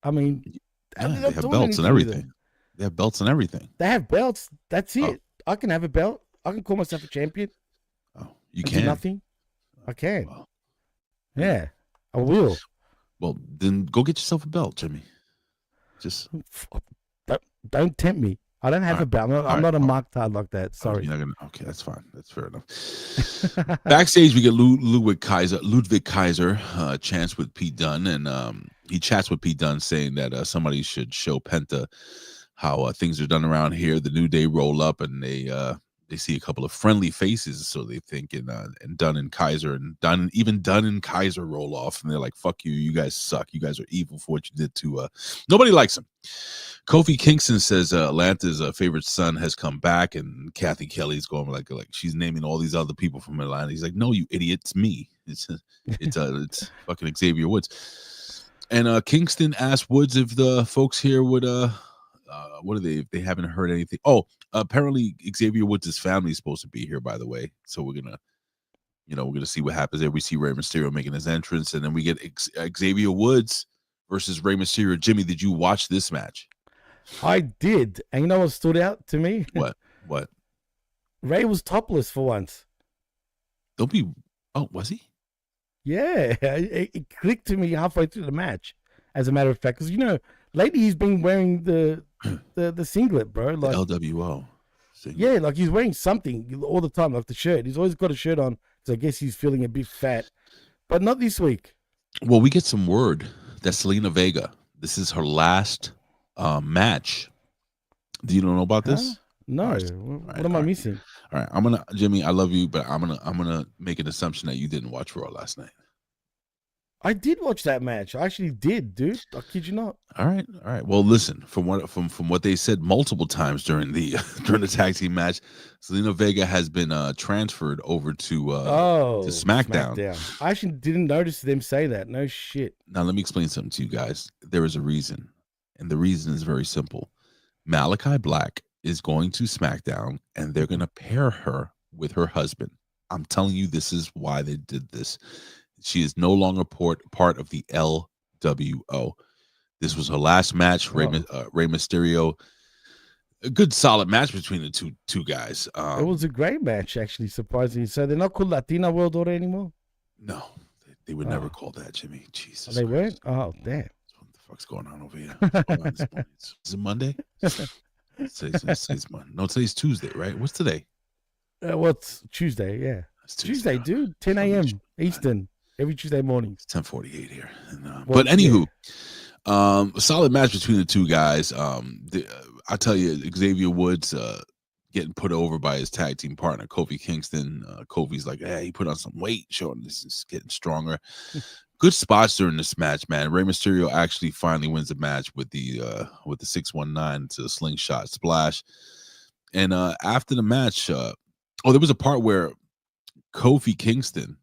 I mean, yeah, they have belts and everything. They have belts and everything. They have belts. That's it. I can have a belt. I can call myself a champion. Oh, you can. Do nothing. I can. Well, yeah, I will. Well, then go get yourself a belt, Jimmy. Just don't tempt me. I don't have a belt. I'm not a mark-tard like that. Sorry. Okay, that's fine. That's fair enough. Backstage, we get Ludwig Kaiser chats with Pete Dunne, and he chats with Pete Dunne saying that somebody should show Penta how things are done around here. The New Day roll up, and they they see a couple of friendly faces, so they think, and Dunn and Kaiser and Dunn and Kaiser roll off, and they're like, "Fuck you, you guys suck. You guys are evil for what you did to." Nobody likes him. Kofi Kingston says Atlanta's favorite son has come back, and Kathy Kelly's going like she's naming all these other people from Atlanta. He's like, "No, you idiot, it's me. It's fucking Xavier Woods." And Kingston asked Woods if the folks here would what are they? If they haven't heard anything. Oh, apparently Xavier Woods' family is supposed to be here, by the way. So we're gonna see what happens there. We see Rey Mysterio making his entrance, and then we get Xavier Woods versus Rey Mysterio. Jimmy, did you watch this match? I did, and you know what stood out to me? What? Rey was topless for once. Don't be. Oh, was he? Yeah, it clicked to me halfway through the match. As a matter of fact, because lately he's been wearing the singlet, bro. Like the LWO. Singlet. Yeah, like he's wearing something all the time, like the shirt. He's always got a shirt on, because I guess he's feeling a bit fat. But not this week. Well, we get some word that Zelina Vega, this is her last match. Do you know about this? No. What am I missing? All right, Jimmy, I love you, but I'm gonna make an assumption that you didn't watch Raw last night. I did watch that match. I actually did, dude. I kid you not. All right. Well, listen, from what they said multiple times during the tag team match, Zelina Vega has been transferred over to SmackDown. I actually didn't notice them say that. No shit. Now let me explain something to you guys. There is a reason, and the reason is very simple. Malachi Black is going to SmackDown, and they're going to pair her with her husband. I'm telling you, this is why they did this. She is no longer part of the LWO. This was her last match. Rey Mysterio, a good solid match between the two guys. It was a great match, actually, surprisingly. So they're not called Latina World Order anymore? No, they were never called that, Jimmy. Jesus. They weren't? Oh, damn. What the fuck's going on over here? What's going on this morning? Is it Monday? Today's Monday. No, today's Tuesday, right? What's today? What's Tuesday? Yeah. It's Tuesday, dude. 10 a.m. Eastern. Every Tuesday morning. It's 10:48 here. But anywho, a solid match between the two guys. I tell you, Xavier Woods getting put over by his tag team partner, Kofi Kingston. Kofi's like, hey, he put on some weight, showing this is getting stronger. Good spots during this match, man. Rey Mysterio actually finally wins the match with the 619 to the slingshot splash. And after the match, there was a part where Kofi Kingston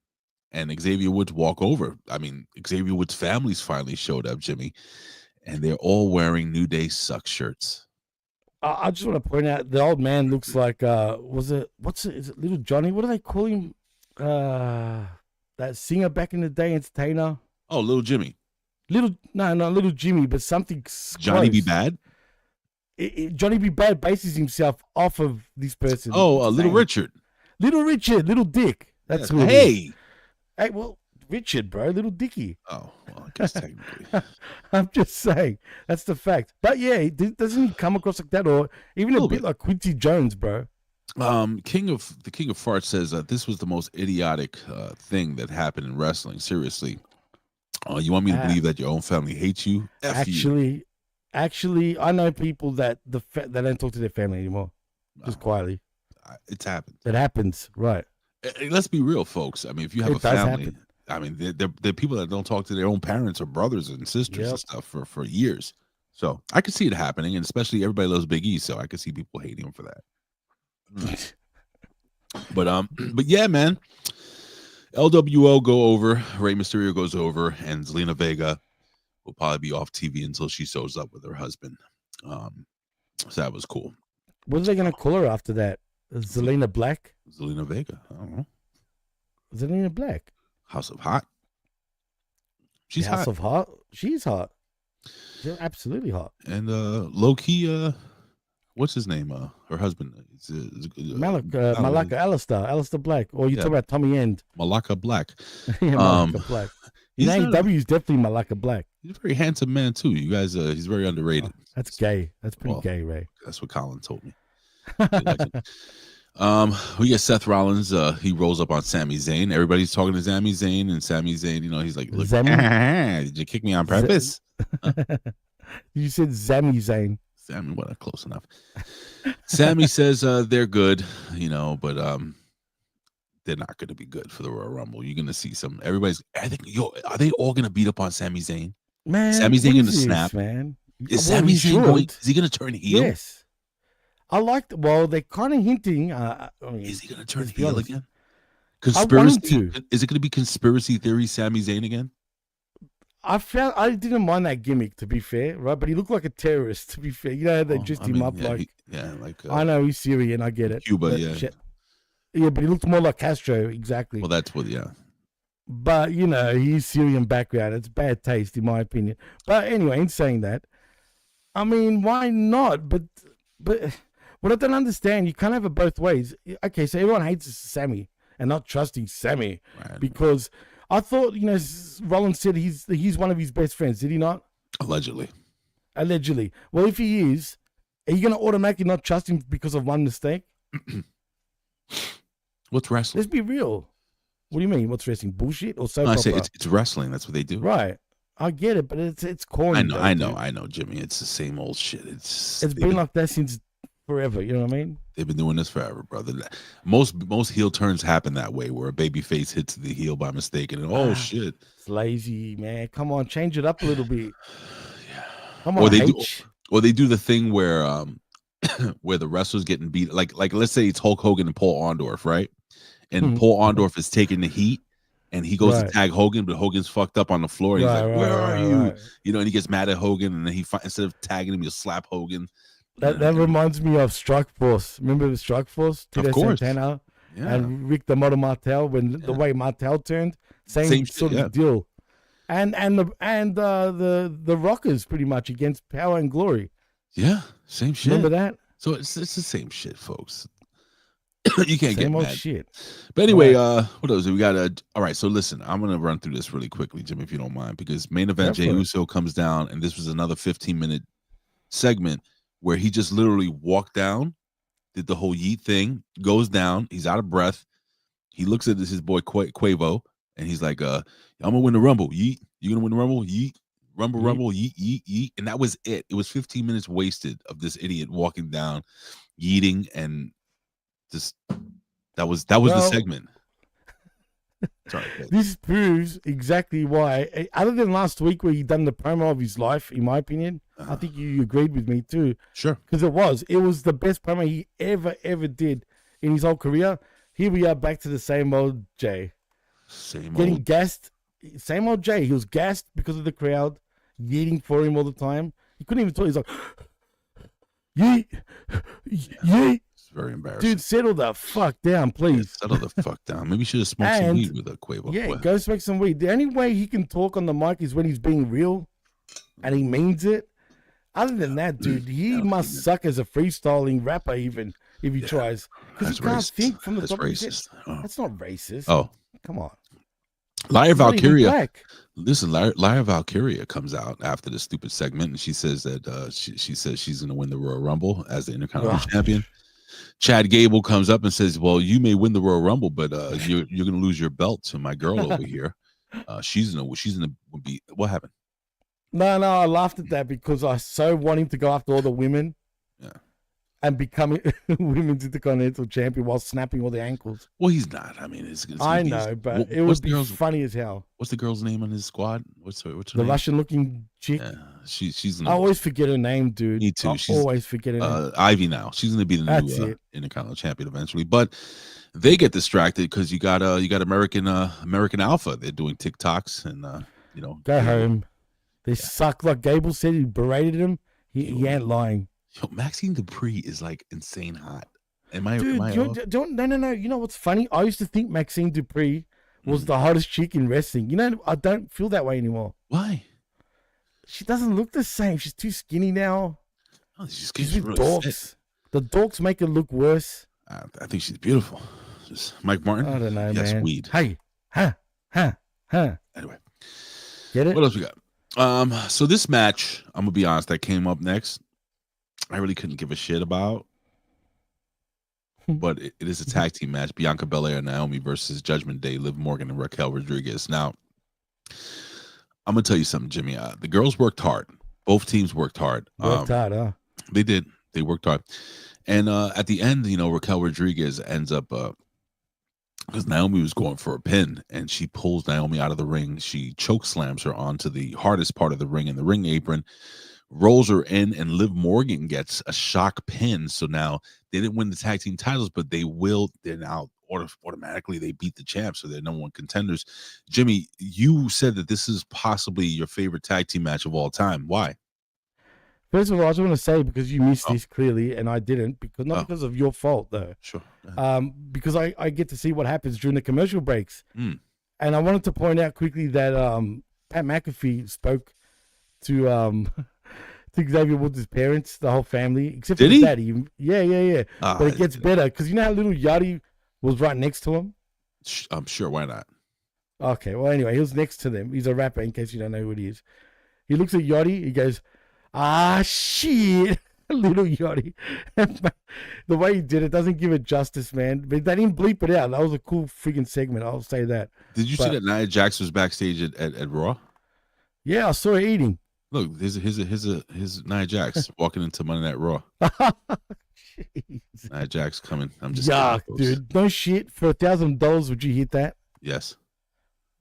and Xavier Woods walk over. I mean, Xavier Woods' family's finally showed up, Jimmy, and they're all wearing New Day Sucks shirts. I just want to point out the old man looks like is it Little Johnny? What do they call him? That singer back in the day, entertainer. Oh, Little Jimmy. Not Little Jimmy, but something Johnny close. B. Bad. Johnny B. Bad bases himself off of this person. Oh, Little Richard. Little Dick. That's who. Hey, well, Richard, bro, Little Dicky. Oh, well, I guess technically. I'm just saying that's the fact. But yeah, doesn't he come across like that, or even a bit like Quincy Jones, bro? King of Farts says this was the most idiotic thing that happened in wrestling. Seriously, you want me to believe that your own family hates you? Actually, I know people that don't talk to their family anymore, just quietly. It's happened. It happens, right? Let's be real, folks. I mean, if you have a family, I mean, they're people that don't talk to their own parents or brothers and sisters and stuff for years. So I could see it happening, and especially everybody loves Big E, so I could see people hating him for that. But yeah, man. LWO go over, Rey Mysterio goes over, and Zelina Vega will probably be off TV until she shows up with her husband. So that was cool. What are they gonna call her after that? Zelina Black? Zelina Vega. I don't know. Zelina Black. House of Hot. She's House of Hot. She's hot. She's absolutely hot. And low key, what's his name? Her husband. Malaka Alistair Black. Or you talk about Tommy End. Malaka Black. Yeah, Malaka Black. AEW is definitely Malaka Black. He's a very handsome man too. You guys, he's very underrated. Oh, that's gay. That's pretty gay, Ray. That's what Colin told me. We get Seth Rollins. He rolls up on Sami Zayn. Everybody's talking to Sami Zayn, and Sami Zayn, he's like, "Look, did you kick me on purpose?" You said Sami Zayn. Sammy, what? Close enough. Sammy says they're good, but they're not going to be good for the Royal Rumble. You're going to see some. Are they all going to beat up on Sami Zayn? Man, Sami Zayn going to snap, man. Is Sami Zayn going? Is he going to turn heel? Yes. Well, they're kind of hinting. Is he going to turn heel again? Conspiracy? Is it going to be conspiracy theory Sami Zayn again? I didn't mind that gimmick, to be fair, right? But he looked like a terrorist, to be fair. You know, they dressed him up I know he's Syrian, I get it. Cuba, Yeah, but he looked more like Castro, exactly. Well, that's what, But, he's Syrian background. It's bad taste, in my opinion. But anyway, in saying that, I mean, why not? But what I don't understand, you can't have it both ways. Okay, so everyone hates Sammy and not trusting Sammy because I thought, Rollins said he's one of his best friends. Did he not? Allegedly. Well, if he is, are you going to automatically not trust him because of one mistake? What's wrestling? Let's be real. What do you mean? What's wrestling? Bullshit or so? No, I say it's wrestling. That's what they do. Right. I get it, but it's corny. I know, Jimmy. It's the same old shit. It's been like that since forever. You know what I mean? They've been doing this forever, brother. Most heel turns happen that way, where a baby face hits the heel by mistake, and shit, it's lazy, man. Come on, change it up a little bit. Yeah. Come on, they do the thing where where the wrestlers getting beat, like let's say it's Hulk Hogan and Paul Orndorff, right? And Paul Orndorff is taking the heat, and he goes to tag Hogan, but Hogan's fucked up on the floor. And he's like, "Where are you?" Right. And he gets mad at Hogan, and then instead of tagging him, he'll slap Hogan. That reminds me of Strike Force. Remember the Strike Force? Of course. Santana and Rick the Model Martel, when the way Martel turned, same sort of deal. And the Rockers pretty much against Power and Glory. Yeah, same shit. Remember that? So it's the same shit, folks. You can't get mad. Shit. But anyway, what else? We got all right, so listen, I'm gonna run through this really quickly, Jim, if you don't mind, because main event Jey Uso comes down, and this was another 15-minute segment where he just literally walked down, did the whole yeet thing, goes down, he's out of breath. He looks at his boy Quavo, and he's like, I'm gonna win the Rumble. Yeet. You gonna win the Rumble? Yeet. Rumble, yeet, yeet, yeet. And that was it. It was 15 minutes wasted of this idiot walking down, yeeting, and just that was the segment. Sorry, this proves exactly why. Other than last week where he done the promo of his life, in my opinion, I think you agreed with me too. Sure, because it was the best promo he ever did in his whole career. Here we are back to the same old Jay, gassed. Same old Jay. He was gassed because of the crowd yeeting for him all the time. He couldn't even talk. He's like, yeet, yeet. Very embarrassing. Dude, settle the fuck down, please. Settle the fuck down. Maybe you should have smoked some weed with a Quavo. Yeah, go smoke some weed. The only way he can talk on the mic is when he's being real and he means it. Other than that, dude, he must suck as a freestyling rapper, even if he tries. Because he can't think from the top of his head. That's not racist. Oh. Come on. Lyra Valkyria. Listen, Lyra Valkyria comes out after the stupid segment, and she says that she says she's going to win the Royal Rumble as the Intercontinental Champion. Chad Gable comes up and says, "Well, you may win the Royal Rumble, but you're going to lose your belt to my girl over here. She's gonna be what happened?" No, I laughed at that because I so want him to go after all the women, and become women's Intercontinental Champion while snapping all the ankles. Well, he's not. I mean, I know, but it would be funny as hell. What's the girl's name on his squad? What's her the name? Russian-looking chick? Yeah, she's. I always forget her name, dude. Me too. I always forget her name. Ivy now. She's going to be the new Intercontinental Champion eventually, but they get distracted because you got American Alpha. They're doing TikToks and go home. They suck. Like Gable said, he berated him. He ain't lying. Yo, Maxine Dupree is like insane hot. Am I? Dude, no. You know what's funny? I used to think Maxine Dupree was the hottest chick in wrestling. I don't feel that way anymore. Why? She doesn't look the same. She's too skinny now. Oh, she's with really dorks. The dorks make her look worse. I think she's beautiful. Just Mike Martin. I don't know, yes, man. Weed. Hey, Anyway, get it? What else we got? So this match, I'm gonna be honest, that came up next. I really couldn't give a shit about, but it is a tag team match. Bianca Belair and Naomi versus Judgment Day, Liv Morgan and Raquel Rodriguez. Now, I'm gonna tell you something, Jimmy. The girls worked hard. Both teams worked hard. Worked hard, huh? They did. They worked hard. And at the end, Raquel Rodriguez ends up because Naomi was going for a pin, and she pulls Naomi out of the ring. She choke slams her onto the hardest part of the ring in the ring apron, rolls her in, and Liv Morgan gets a shock pin. So now they didn't win the tag team titles, but they will. They're now automatically they beat the champs, so they're number one contenders. Jimmy, you said that this is possibly your favorite tag team match of all time. Why? First of all, I just want to say, because you missed this clearly and I didn't, not because of your fault though. Sure. Because I get to see what happens during the commercial breaks. And I wanted to point out quickly that Pat McAfee spoke to Xavier Woods' parents, the whole family, except for his daddy. Yeah. But it gets better, because you know how little Yachty was right next to him? I'm sure. Why not? Okay. Well, anyway, he was next to them. He's a rapper, in case you don't know who it is. He looks at Yachty. He goes, "Ah, shit." Little Yachty. The way he did it doesn't give it justice, man. But they didn't bleep it out. That was a cool freaking segment. I'll say that. Did you see that Nia Jax was backstage at Raw? Yeah, I saw her eating. Look, here's Nia Jax walking into Monday Night Raw. Nia Jax coming. I'm just kidding, dude. No shit. For $1,000, would you hit that? Yes.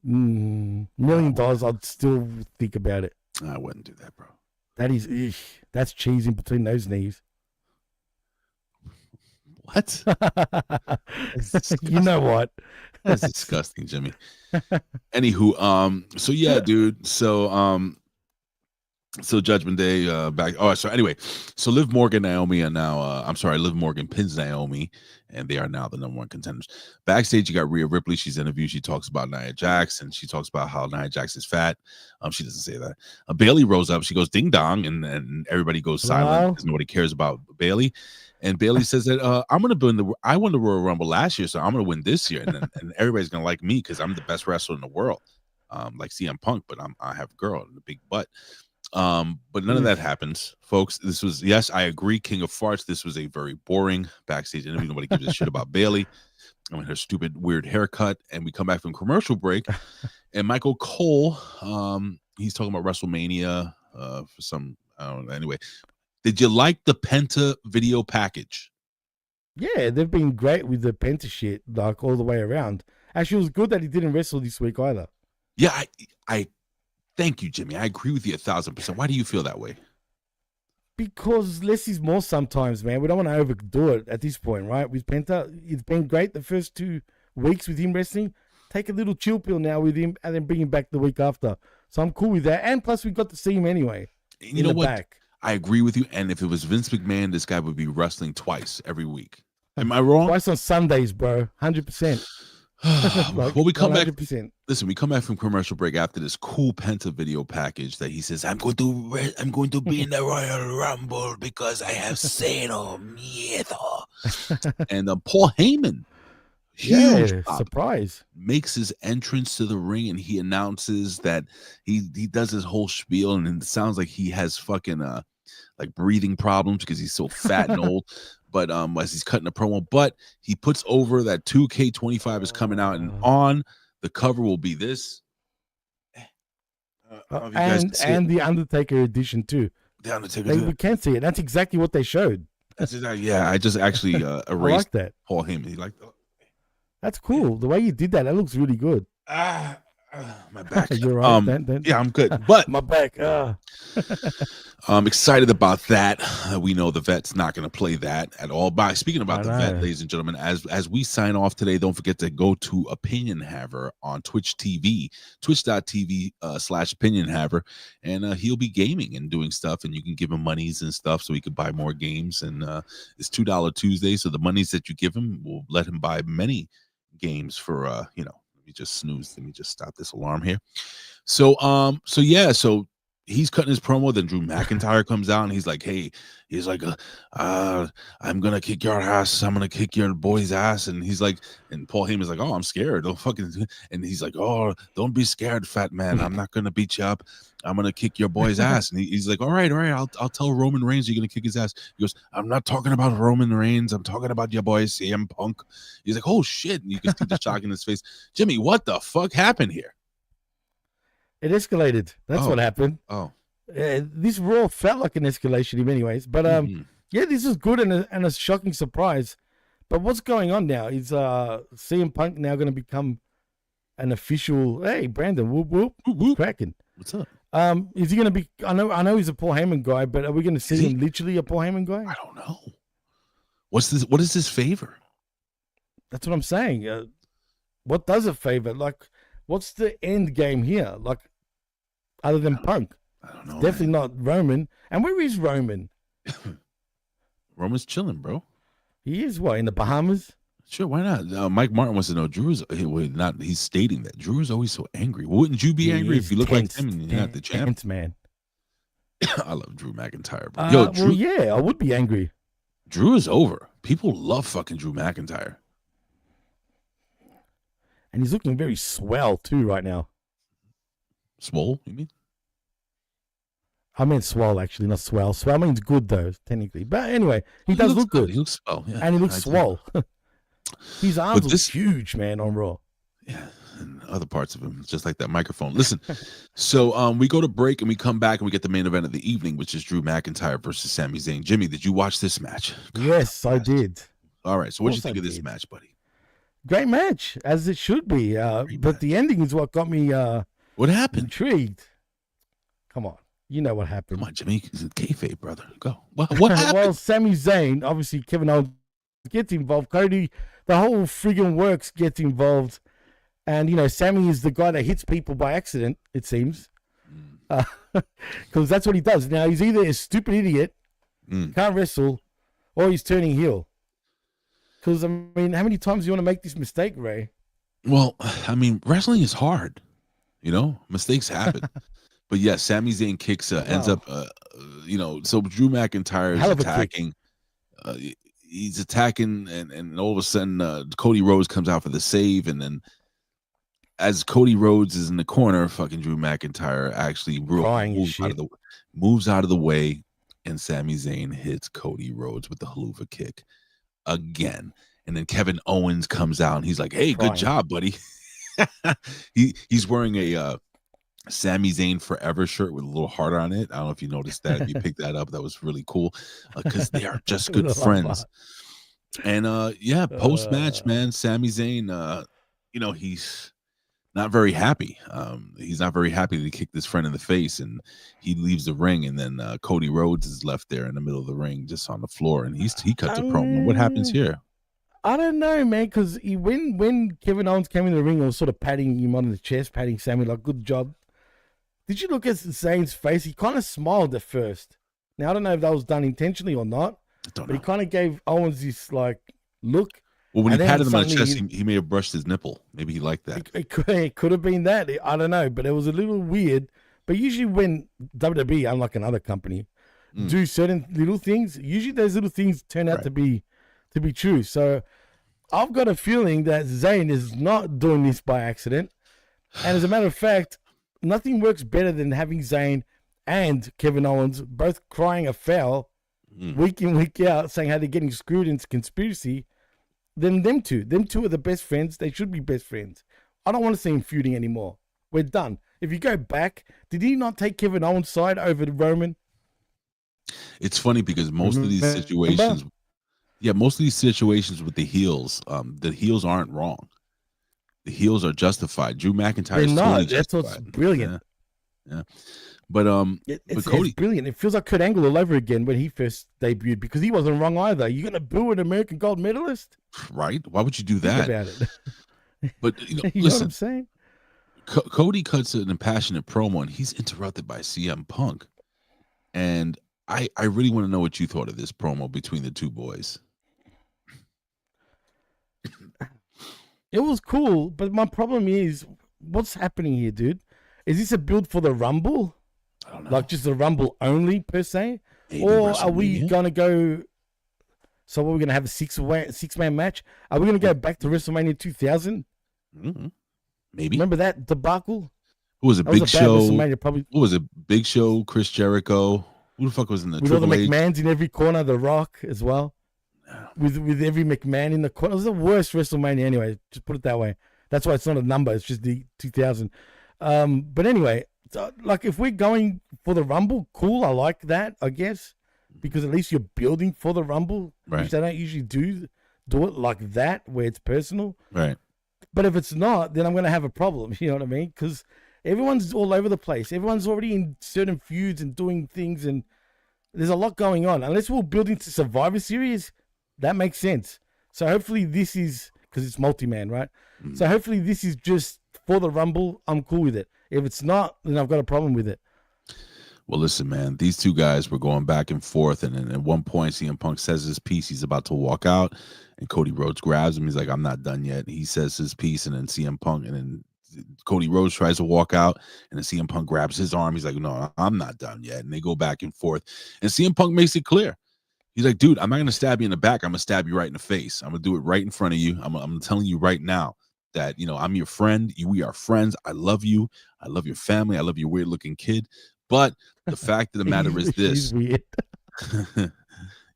$1 million, I'd still think about it. I wouldn't do that, bro. That is, that's cheese in between those knees. What? You know what? That's disgusting, Jimmy. Anywho, so yeah, dude. So Judgment Day back. Oh, so anyway, so Liv Morgan, Naomi are now. Liv Morgan pins Naomi, and they are now the number one contenders. Backstage, you got Rhea Ripley. She's interviewed. She talks about Nia Jax, and she talks about how Nia Jax is fat. She doesn't say that. Bailey rose up. She goes ding dong, and everybody goes silent because nobody cares about Bailey. And Bailey says that I'm gonna win I won the Royal Rumble last year, so I'm gonna win this year, and everybody's gonna like me because I'm the best wrestler in the world, like CM Punk, but I have a girl and a big butt. But none of that happens, folks. This was, yes, I agree, King of Farts. This was a very boring backstage interview. Nobody gives a shit about Bailey. I mean, her stupid, weird haircut. And we come back from commercial break, and Michael Cole, he's talking about WrestleMania for some, I don't know. Anyway, did you like the Penta video package? Yeah, they've been great with the Penta shit, like all the way around. Actually, it was good that he didn't wrestle this week either. Yeah, I thank you, Jimmy. I agree with you 1,000%. Why do you feel that way? Because less is more sometimes, man. We don't want to overdo it at this point, right? With Penta, it's been great the first 2 weeks with him wrestling. Take a little chill pill now with him and then bring him back the week after. So I'm cool with that. And plus, we got to see him anyway. You know what? Back. I agree with you. And if it was Vince McMahon, this guy would be wrestling twice every week. Am I wrong? Twice on Sundays, bro. 100%. Like, well, we come 100%. back. Listen, we come back from commercial break after this cool Penta video package that he says, I'm going to be in the Royal Rumble because I have cero miedo. And Paul Heyman, huge surprise, makes his entrance to the ring, and he announces that he does his whole spiel, and it sounds like he has fucking like breathing problems because he's so fat and old. But as he's cutting a promo, but he puts over that 2K25 is coming out, and on the cover will be this. And the Undertaker edition too. The Undertaker. We can't see it. That's exactly what they showed. That's exactly, yeah. I just actually erased I like that. Paul Heyman. He liked that. That's cool. The way you did that looks really good. My back. You're right. Yeah, I'm good. But my back. I'm excited about that. We know the vet's not going to play that at all. But speaking about the vet, ladies and gentlemen, as we sign off today, don't forget to go to Opinion Haver on Twitch TV, twitch.tv/Opinion Haver, and he'll be gaming and doing stuff, and you can give him monies and stuff so he can buy more games. And it's $2 Tuesday, so the monies that you give him will let him buy many games for Let me just snooze. Let me just stop this alarm here. So he's cutting his promo. Then Drew McIntyre comes out and he's like, I'm gonna kick your ass. I'm gonna kick your boy's ass. And he's like, and Paul Heyman's like, oh, I'm scared. Don't fucking. And he's like, oh, don't be scared, fat man. I'm not gonna beat you up. I'm gonna kick your boy's ass. And he's like, all right. I'll tell Roman Reigns you're gonna kick his ass. He goes, I'm not talking about Roman Reigns. I'm talking about your boy CM Punk. He's like, oh shit. And you can see the shock in his face. Jimmy, what the fuck happened here? It escalated. That's what happened. Oh. This Raw felt like an escalation in many ways, but yeah, this is good and a shocking surprise. But what's going on now? Is CM Punk now going to become an official? Hey, Brandon, whoop whoop, whoop. Cracking. What's up? Is he going to be? I know he's a Paul Heyman guy, but are we going to see him literally a Paul Heyman guy? I don't know. What's this? What is his favor? That's what I'm saying. What does it favor? Like, what's the end game here? Like, other than Punk? I don't know. It's definitely not Roman. And where is Roman? Roman's chilling, bro. He is what, in the Bahamas? Sure, why not? Mike Martin wants to know. He's stating that Drew is always so angry. Wouldn't you be angry if you look like him and you're not the champ? Tense, man. I love Drew McIntyre, bro. Drew, well, yeah, I would be angry. Drew is over. People love fucking Drew McIntyre. And he's looking very swell, too, right now. Swole, you mean? I meant swell, actually, not swell. Swell means good, though, technically. But anyway, he does look good. He looks swell, yeah. And he looks swole. His arms look huge, man, on Raw. Yeah, and other parts of him, just like that microphone. Listen, so we go to break and we come back and we get the main event of the evening, which is Drew McIntyre versus Sami Zayn. Jimmy, did you watch this match? Yes, I did. All right, so what did you think of this match, buddy? Great match, as it should be. But the ending is what got me what happened? Intrigued. Come on. You know what happened. Come on, Jimmy. It's kayfabe, brother. Go. What happened? Well, Sami Zayn, obviously Kevin Owens gets involved. Cody, the whole friggin' works gets involved. And, you know, Sami is the guy that hits people by accident, it seems. Because that's what he does. Now, he's either a stupid idiot, can't wrestle, or he's turning heel. Because, I mean, how many times do you want to make this mistake, Ray? Well, I mean, wrestling is hard. You know, mistakes happen. But yes, Sami Zayn kicks, ends up, so Drew McIntyre is attacking. He's attacking, and all of a sudden, Cody Rhodes comes out for the save. And then as Cody Rhodes is in the corner, fucking Drew McIntyre actually moves out of the way, and Sami Zayn hits Cody Rhodes with the haluva kick again. And then Kevin Owens comes out, and he's like, hey, good job, buddy. He's wearing a Sami Zayn Forever shirt with a little heart on it. I don't know if you noticed that. If you picked that up, that was really cool because they are just good friends. And post match, man, Sami Zayn, he's not very happy. He's not very happy that he kicked his friend in the face, and he leaves the ring. And then Cody Rhodes is left there in the middle of the ring, just on the floor, and he cuts a promo. What happens here? I don't know, man, because when Kevin Owens came in the ring, I was sort of patting him on the chest, patting Sami, like, good job. Did you look at Zayn's face? He kind of smiled at first. Now, I don't know if that was done intentionally or not, but he kind of gave Owens this, like, look. Well, when he patted him on the chest, he may have brushed his nipple. Maybe he liked that. It could have been that. I don't know, but it was a little weird. But usually when WWE, unlike another company, do certain little things, usually those little things turn out to be true. So I've got a feeling that Zayn is not doing this by accident. And as a matter of fact, nothing works better than having Zayn and Kevin Owens both crying a foul week in, week out, saying how they're getting screwed into conspiracy, than them two. Them two are the best friends. They should be best friends. I don't want to see him feuding anymore. We're done. If you go back, did he not take Kevin Owens' side over the Roman? It's funny because most of these situations, with the heels aren't wrong. The heels are justified. Drew McIntyre is totally justified. That's what's brilliant. Yeah. But Cody, it's brilliant. It feels like Kurt Angle all over again when he first debuted, because he wasn't wrong either. You're gonna boo an American gold medalist, right? Why would you do that? Think about it. But you listen, know what I'm saying? Cody cuts an impassionate promo, and he's interrupted by CM Punk. And I really want to know what you thought of this promo between the two boys. It was cool, but my problem is, what's happening here, dude? Is this a build for the Rumble? I don't know. Like just the Rumble only per se? Maybe or are we going to go... So what, we're going to have a six-man match? Are we going to go back to WrestleMania 2000? Mm-hmm. Maybe. Remember that debacle? Who was a Big Show? Probably. What was it? Big Show, Chris Jericho. Who the fuck was in the with Triple all the H? McMahons in every corner, The Rock as well. With every McMahon in the corner. It was the worst WrestleMania anyway. Just put it that way. That's why it's not a number. It's just the 2000. But anyway, So, like, if we're going for the Rumble, cool. I like that, I guess, because at least you're building for the Rumble, which they don't usually do it like that, where it's personal. Right. But if it's not, then I'm going to have a problem. You know what I mean? Because everyone's all over the place. Everyone's already in certain feuds and doing things, and there's a lot going on. Unless we're building to Survivor Series, that makes sense. So hopefully this is, because it's multi-man, right? So hopefully this is just for the Rumble. I'm cool with it. If it's not, then I've got a problem with it. Well, listen, man, these two guys were going back and forth, and then at one point, CM Punk says his piece. He's about to walk out, and Cody Rhodes grabs him. He's like, I'm not done yet. He says his piece, and then CM Punk, and then Cody Rhodes tries to walk out, and then CM Punk grabs his arm. He's like, no, I'm not done yet. And they go back and forth, and CM Punk makes it clear. He's like, dude, I'm not going to stab you in the back. I'm going to stab you right in the face. I'm going to do it right in front of you. I'm telling you right now that, I'm your friend. We are friends. I love you. I love your family. I love your weird-looking kid. But the fact of the matter is this.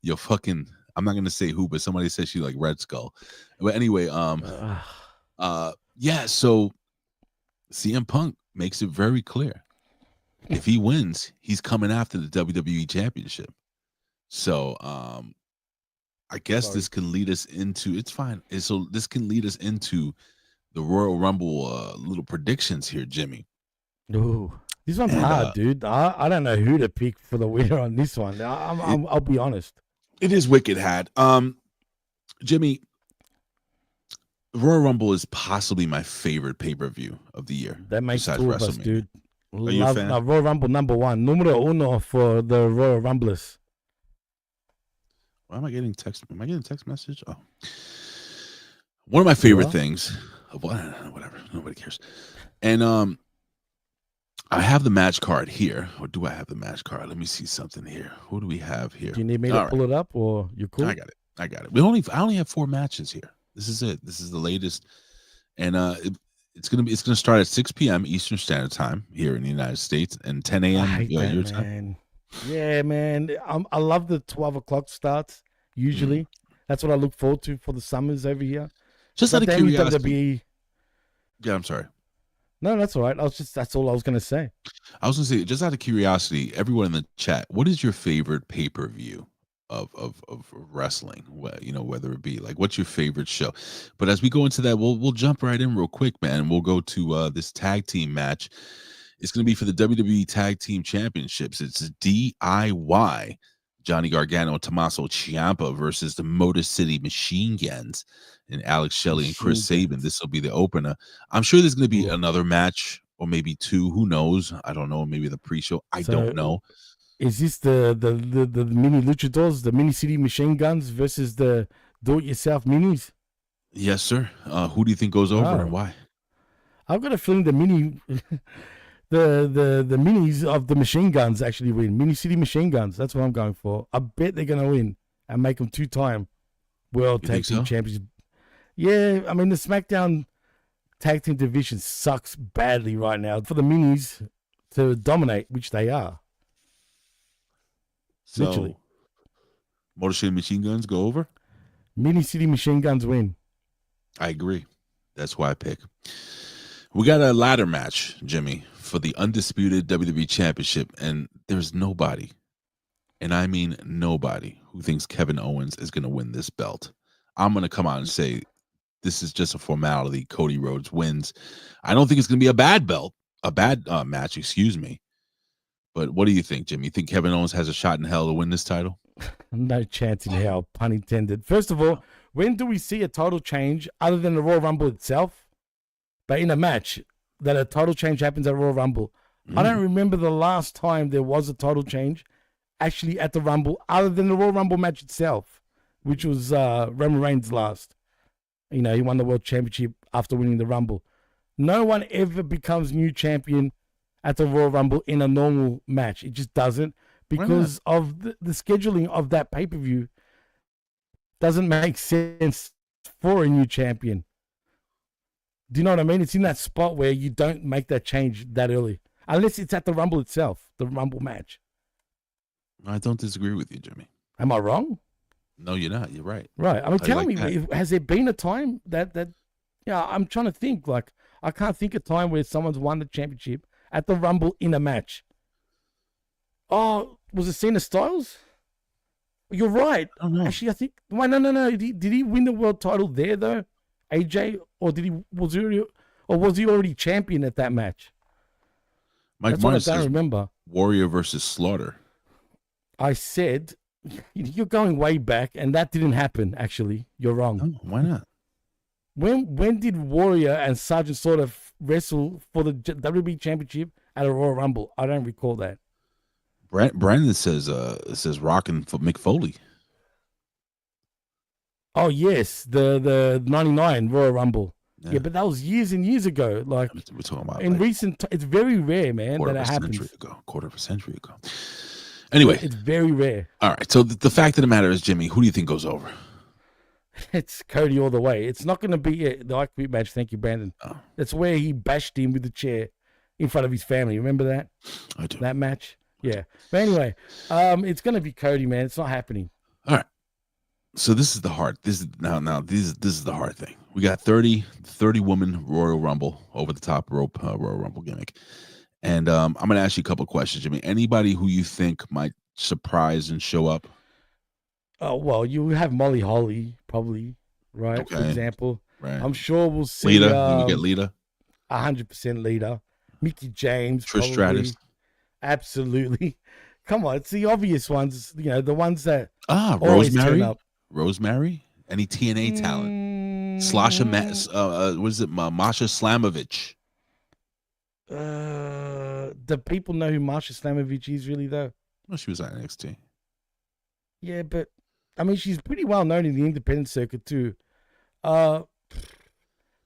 Yo, fucking, I'm not going to say who, but somebody said she like Red Skull. But anyway, yeah, so CM Punk makes it very clear. If he wins, he's coming after the WWE Championship. So I guess this can lead us into, it's fine. So this can lead us into the Royal Rumble little predictions here, Jimmy. Ooh, this one's hard, dude. I don't know who to pick for the winner on this one. I'll be honest. It is wicked had. Jimmy, Royal Rumble is possibly my favorite pay-per-view of the year. That makes two of us, dude. Are you a fan? Royal Rumble #1, numero uno for the Royal Rumblers. Why am I getting text? Am I getting a text message? Oh, one of my favorite things. Whatever, nobody cares. And I have the match card here, or do I have the match card? Let me see something here. Who do we have here? Do you need me to pull it up, or you're cool? I got it. I only have 4 matches here. This is it. This is the latest, and it's gonna start at 6 p.m. Eastern Standard Time here in the United States, and 10 a.m. Your time. Yeah, man. I love the 12 o'clock starts. Usually, that's what I look forward to for the summers over here. Just out of curiosity. WWE... Yeah, I'm sorry. No, that's all right. That's all I was gonna say. I was gonna say, just out of curiosity, everyone in the chat, what is your favorite pay-per-view of wrestling? Whether it be like, what's your favorite show? But as we go into that, we'll jump right in real quick, man. We'll go to this tag team match. It's going to be for the WWE Tag Team Championships. It's DIY, Johnny Gargano and Tommaso Ciampa versus the Motor City Machine Guns and Alex Shelley and Chris Sabin. This will be the opener. I'm sure there's going to be another match or maybe 2. Who knows? I don't know. Maybe the pre-show. I don't know. Is this the mini luchadors, the Mini City Machine Guns versus the do-it-yourself minis? Yes, sir. Who do you think goes over and why? I've got a feeling the mini... The minis of the machine guns actually win. Mini City Machine Guns. That's what I'm going for. I bet they're going to win and make them 2-time World Tag Team Champions. Yeah, I mean, the SmackDown Tag Team division sucks badly right now for the minis to dominate, which they are. So, literally. Motor City Machine Guns go over? Mini City Machine Guns win. I agree. That's why I pick. We got a ladder match, Jimmy, for the undisputed WWE Championship, and there's nobody, and I mean nobody, who thinks Kevin Owens is going to win this belt. I'm going to come out and say this is just a formality. Cody Rhodes wins. I don't think it's going to be a bad match, excuse me. But what do you think, Jimmy? You think Kevin Owens has a shot in hell to win this title? No chance in hell, pun intended. First of all, when do we see a title change other than the Royal Rumble itself? But in a match that a title change happens at Royal Rumble. I don't remember the last time there was a title change actually at the Rumble other than the Royal Rumble match itself, which was Roman Reigns last. He won the World Championship after winning the Rumble. No one ever becomes new champion at the Royal Rumble in a normal match. It just doesn't, because of the scheduling of that pay-per-view doesn't make sense for a new champion. Do you know what I mean? It's in that spot where you don't make that change that early. Unless it's at the Rumble itself, the Rumble match. I don't disagree with you, Jimmy. Am I wrong? No, you're not. You're right. Right. I mean, tell me, has there been a time that I'm trying to think. Like, I can't think of a time where someone's won the championship at the Rumble in a match? Oh, was it Cena Styles? You're right. I don't know. Actually, I think. Wait, no. Did he win the world title there though, AJ, or was he already champion at that match? Mike That's what I Myers don't says remember. Warrior versus Slaughter. I said you're going way back, and that didn't happen. Actually, you're wrong. Oh, why not? When did Warrior and Sergeant Slaughter wrestle for the WWE Championship at a Royal Rumble? I don't recall that. Brandon says rocking for Mick Foley. Oh yes, the 99 Royal Rumble. Yeah, but that was years and years ago. Like we're talking about in recent, it's very rare, man, that it happens. Quarter of a century ago. Anyway, it's very rare. All right. So the fact of the matter is, Jimmy, who do you think goes over? It's Cody all the way. It's not going to be the I Quit match. Thank you, Brandon. Oh. That's where he bashed him with the chair in front of his family. Remember that? I do. That match. Yeah. But anyway, it's going to be Cody, man. It's not happening. All right. So this is the hard. This is the hard thing. We got 30 woman Royal Rumble over the top rope Royal Rumble gimmick, and I'm going to ask you a couple of questions, Jimmy. Anybody who you think might surprise and show up? Oh well, you have Molly Holly probably, right? Okay. For example, right. I'm sure we'll see. Lita, we get Lita. 100% Lita. Mickey James, Trish Stratus. Absolutely. Come on, it's the obvious ones. You know, the ones that Rosemary. Any TNA talent? Slasha, what is it? Masha Slamovich. Do people know who Masha Slamovich is really though? Well, she was at NXT. Yeah, but I mean, she's pretty well known in the independent circuit too.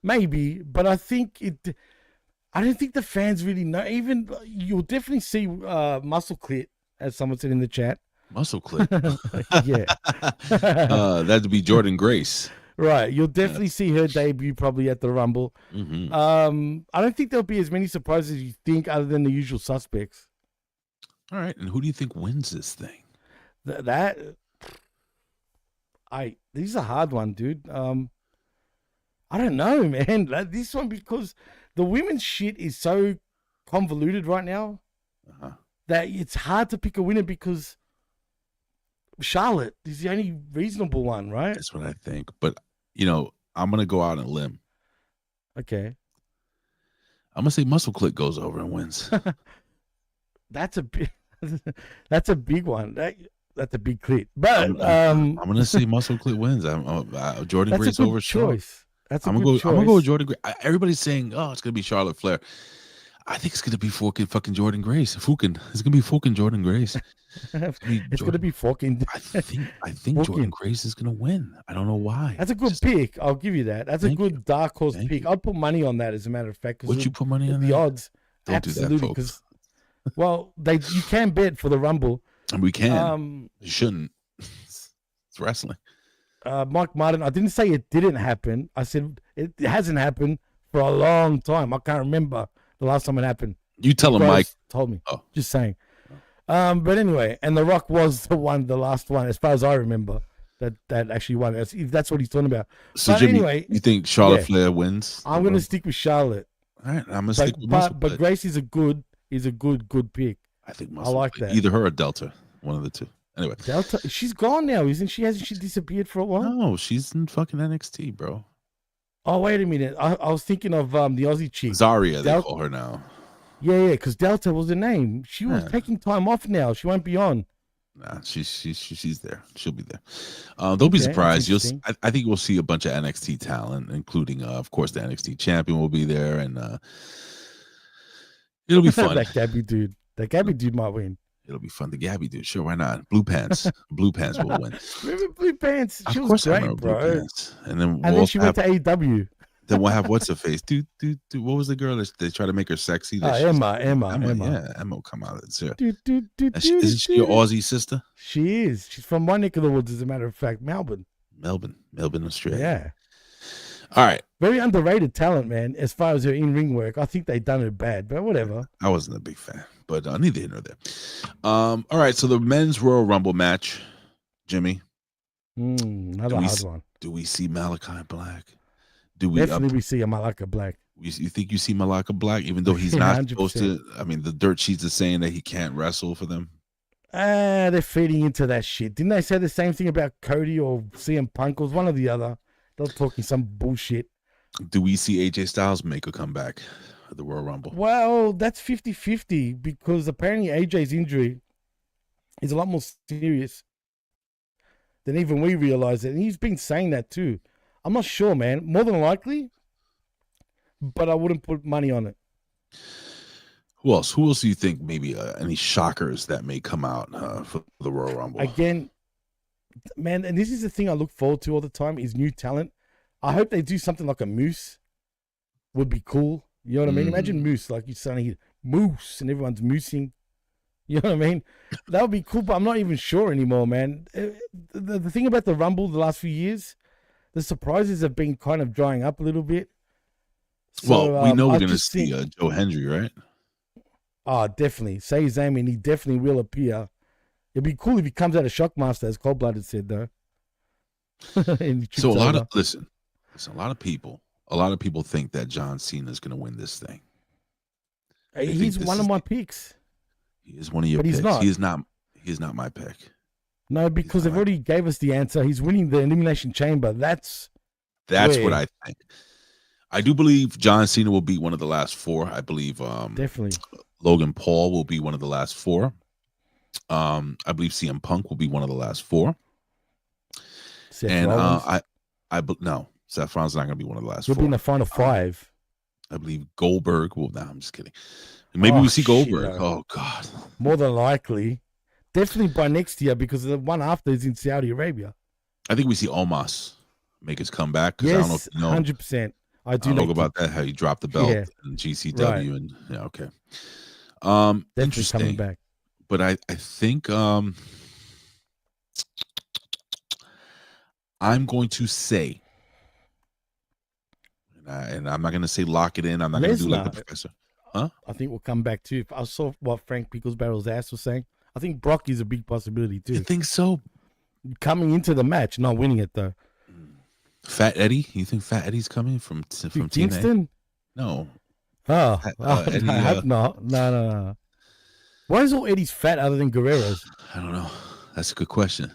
Maybe, but I don't think the fans really know. Even you'll definitely see Muscle Clit, as someone said in the chat. Muscle Clit. Yeah. That'd be Jordan Grace. Right. You'll definitely see her debut probably at the Rumble. Mm-hmm. I don't think there'll be as many surprises as you think other than the usual suspects. All right. And who do you think wins this thing? This is a hard one, dude. I don't know, man. This one, because the women's shit is so convoluted right now that it's hard to pick a winner, because Charlotte is the only reasonable one, right? That's what I think. But, I'm going to go out on a limb. Okay. I'm going to say Muscle Clit goes over and wins. That's a big one. That's a big clit. But I'm going to say Muscle Clit wins. Jordan Grace over Charlotte. That's a I'm good choice. I'm going to go with Jordan Grace. Everybody's saying, oh, it's going to be Charlotte Flair. I think it's going to be fucking Jordan Grace. It's going to be fucking Jordan Grace. It's going to be fucking. I think Jordan Grace is going to win. I don't know why. That's a good pick. I'll give you that. That's a good dark horse pick. I'd put money on that, as a matter of fact. Would you put money on the that? odds? Don't Absolutely, do that, folks. Well, you can bet for the Rumble. And we can. You shouldn't. It's wrestling. Mike Martin, I didn't say it didn't happen. I said it hasn't happened for a long time. I can't remember the last time it happened. You tell him, Mike. Told me. Oh. Just saying. But anyway, and The Rock was the last one, as far as I remember, that actually won. If that's what he's talking about. So, but Jimmy, anyway, you think Charlotte Flair wins? I'm going to stick with Charlotte. All right, I'm going to stick with Muscle Clit. But Grace is a good pick. I think I like that. Either her or Delta, one of the two. Anyway, Delta, she's gone now, isn't she? Hasn't she disappeared for a while? No, she's in fucking NXT, bro. Oh, wait a minute. I was thinking of the Aussie chick. Zarya, they call her now. Yeah, because Delta was the name. She was taking time off now. She won't be on. Nah, she's there. She'll be there. Don't be surprised. I think we'll see a bunch of NXT talent, including, of course, the NXT champion will be there, and it'll be fun. That Gabby dude might win. It'll be fun. The Gabby dude, sure, why not? Blue Pants. Blue Pants will win. Remember Blue Pants? She of was course I great, remember bro. Blue Pants. And then she went to AEW. Then we'll have what's her face? Dude, what was the girl that they try to make her sexy? Emma. Yeah, Emma will come out. Sure. Isn't she your Aussie sister? She is. She's from my neck of the woods, as a matter of fact, Melbourne, Australia. Yeah. All right. Very underrated talent, man, as far as her in-ring work. I think they done her bad, but whatever. I wasn't a big fan, but neither here nor there. All right, so the men's Royal Rumble match, Jimmy. Another hard one. Do we see Malachi Black? Definitely we see a Malachi Black. You think you see Malaka Black, even though he's not 100%. supposed to? I mean, the dirt sheets are saying that he can't wrestle for them. They're feeding into that shit. Didn't they say the same thing about Cody or CM Punk? It was one or the other. They were talking some bullshit. Do we see AJ Styles make a comeback at the Royal Rumble? Well, that's 50-50 because apparently AJ's injury is a lot more serious than even we realize it. And he's been saying that too. I'm not sure, man. More than likely, but I wouldn't put money on it. Who else? Who else do you think maybe any shockers that may come out for the Royal Rumble? Again, man, and this is the thing I look forward to all the time is new talent. I hope they do something like a Moose. Would be cool. You know what I mean? Imagine Moose, like you're saying Moose, and everyone's moosing. You know what I mean? That would be cool, but I'm not even sure anymore, man. The thing about the Rumble the last few years, the surprises have been kind of drying up a little bit. So, well, we know we're going to see Joe Hendry, right? Oh, definitely. Sami Zayn, and he definitely will appear. It'd be cool if he comes out of Shockmaster, as Cold Blooded said, though. So a lot of a lot of people think that John Cena is going to win this thing. He's one of my picks. He is one of your picks. He is not my pick. No, because they've already gave us the answer. He's winning the Elimination Chamber. That's what I think. I do believe John Cena will be one of the last four. I believe definitely Logan Paul will be one of the last four. I believe CM Punk will be one of the last four. No, Seth Rollins not going to be one of the last He'll four. be in the final five. I believe Goldberg. Well, no, I'm just kidding. Maybe we see Goldberg. Oh, God. More than likely. Definitely by next year because the one after is in Saudi Arabia. I think we see Omos make his comeback. Yes, I don't know if you know, 100%. I do know about that, how he dropped the belt in GCW. Right. And yeah, okay. Definitely interesting. Coming back. But I think I'm going to say, and I'm not going to say lock it in. I'm not going to do like the professor. Huh? I think we'll come back too. I saw what Frank Pickles Barrel's ass was saying. I think Brock is a big possibility too. You think so? Coming into the match, not winning it though. Fat Eddie? You think Fat Eddie's coming from Kingston? No. Oh, Eddie, I hope not. No. Why is all Eddies fat other than Guerrero's? I don't know. That's a good question.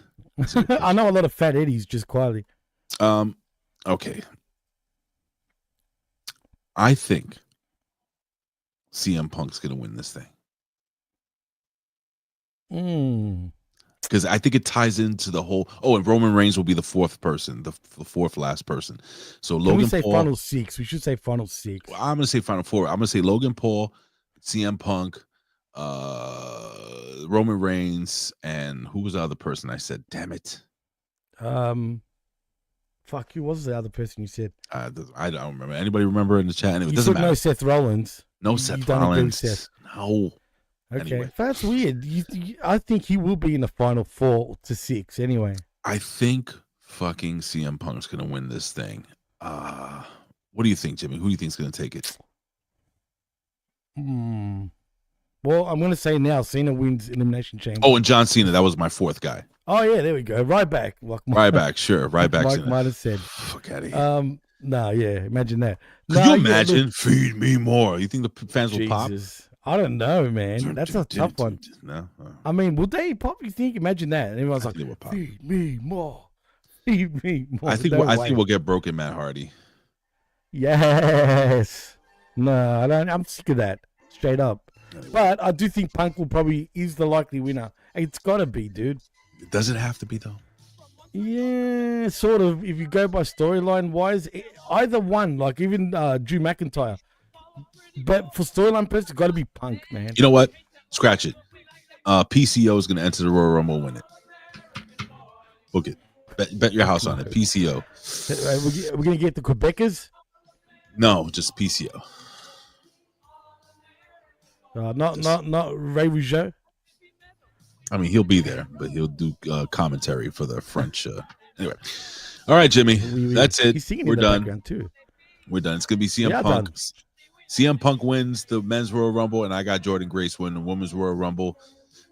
I know a lot of fat Eddies just quietly. Okay. I think CM Punk's going to win this thing. Because I think it ties into the whole. Oh, and Roman Reigns will be the fourth person, the fourth last person. So Logan Paul. We say final six. We should say final six. Well, I'm going to say final four. I'm going to say Logan Paul, CM Punk, Roman Reigns, and who was the other person I said? Damn it. Fuck, who was the other person you said? I don't remember. Anybody remember in the chat? Anyway, you doesn't matter. No Seth Rollins. No Seth Rollins. Seth. No. Okay, anyway. That's weird. I think he will be in the final 4 to 6 anyway. I think fucking CM Punk's going to win this thing. What do you think, Jimmy? Who do you think is going to take it? Well, I'm going to say now Cena wins Elimination Chamber. Oh, and John Cena. That was my fourth guy. Oh, yeah, there we go. Right back. Sure. Right back. Mike might have said. Fuck out of here. No, yeah, imagine that. Could you imagine? Feed me more. You think the fans will pop? I don't know, man. That's a tough one. No. I mean, would they pop? You think? Imagine that. And everyone's like, feed me more. Feed me more. I think we'll get Broken Matt Hardy. Yes. No, I don't. I'm sick of that. Straight up. Anyway. But I do think Punk is the likely winner. It's got to be, dude. Does it have to be, though? Yeah, sort of. If you go by storyline wise, either one, like even Drew McIntyre. But for storyline purposes, it's got to be Punk, man. You know what? Scratch it. PCO is going to enter the Royal Rumble and win it. Book it. Bet your house on it. PCO. We're going to get the Quebecers? No, just PCO. Not Ray Rougeau? I mean, he'll be there, but he'll do commentary for the French. Anyway. All right, Jimmy. That's it. We're done. Too. We're done. It's going to be CM Punk. Done. CM Punk wins the men's Royal Rumble, and I got Jordan Grace winning the women's Royal Rumble,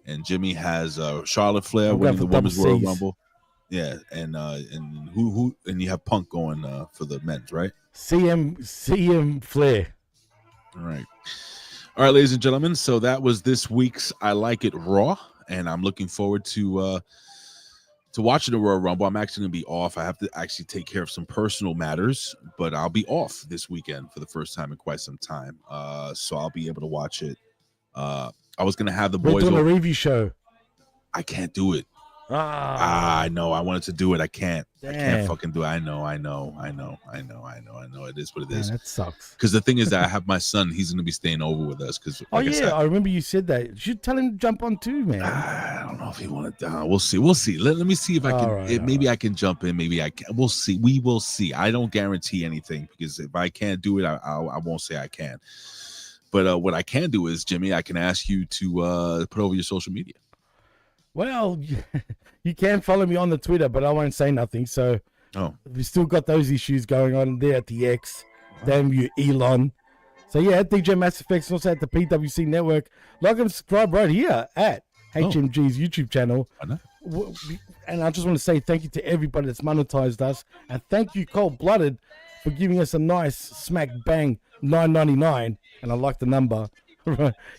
and Jimmy has Charlotte Flair winning the women's Royal Rumble. Yeah, and you have Punk going for the men's, right? CM Flair. All right, ladies and gentlemen. So that was this week's I Like It Raw, and I'm looking forward to watching the Royal Rumble. I'm actually gonna be off. I have to actually take care of some personal matters, but I'll be off this weekend for the first time in quite some time. So I'll be able to watch it. I was gonna have the boys on a review show. I can't do it. I know. I wanted to do it. I can't. Damn. I can't fucking do it. I know. It is what it is. That sucks. Because the thing is that I have my son. He's going to be staying over with us. Because I remember you said that. You should tell him to jump on too, man. I don't know if he wanted to. We'll see. Let me see if I can. Maybe I can jump in. Maybe I can. We'll see. We will see. I don't guarantee anything because if I can't do it, I won't say I can. But what I can do is, Jimmy, I can ask you to put over your social media. Well, you can follow me on the Twitter, but I won't say nothing. So we still got those issues going on there at the X. Damn you, Elon. So yeah, at DJ Mass Effects, also at the PWC Network. Like and subscribe right here at HMG's YouTube channel. And I just want to say thank you to everybody that's monetized us. And thank you, Cold Blooded, for giving us a nice smack bang $9.99. And I like the number.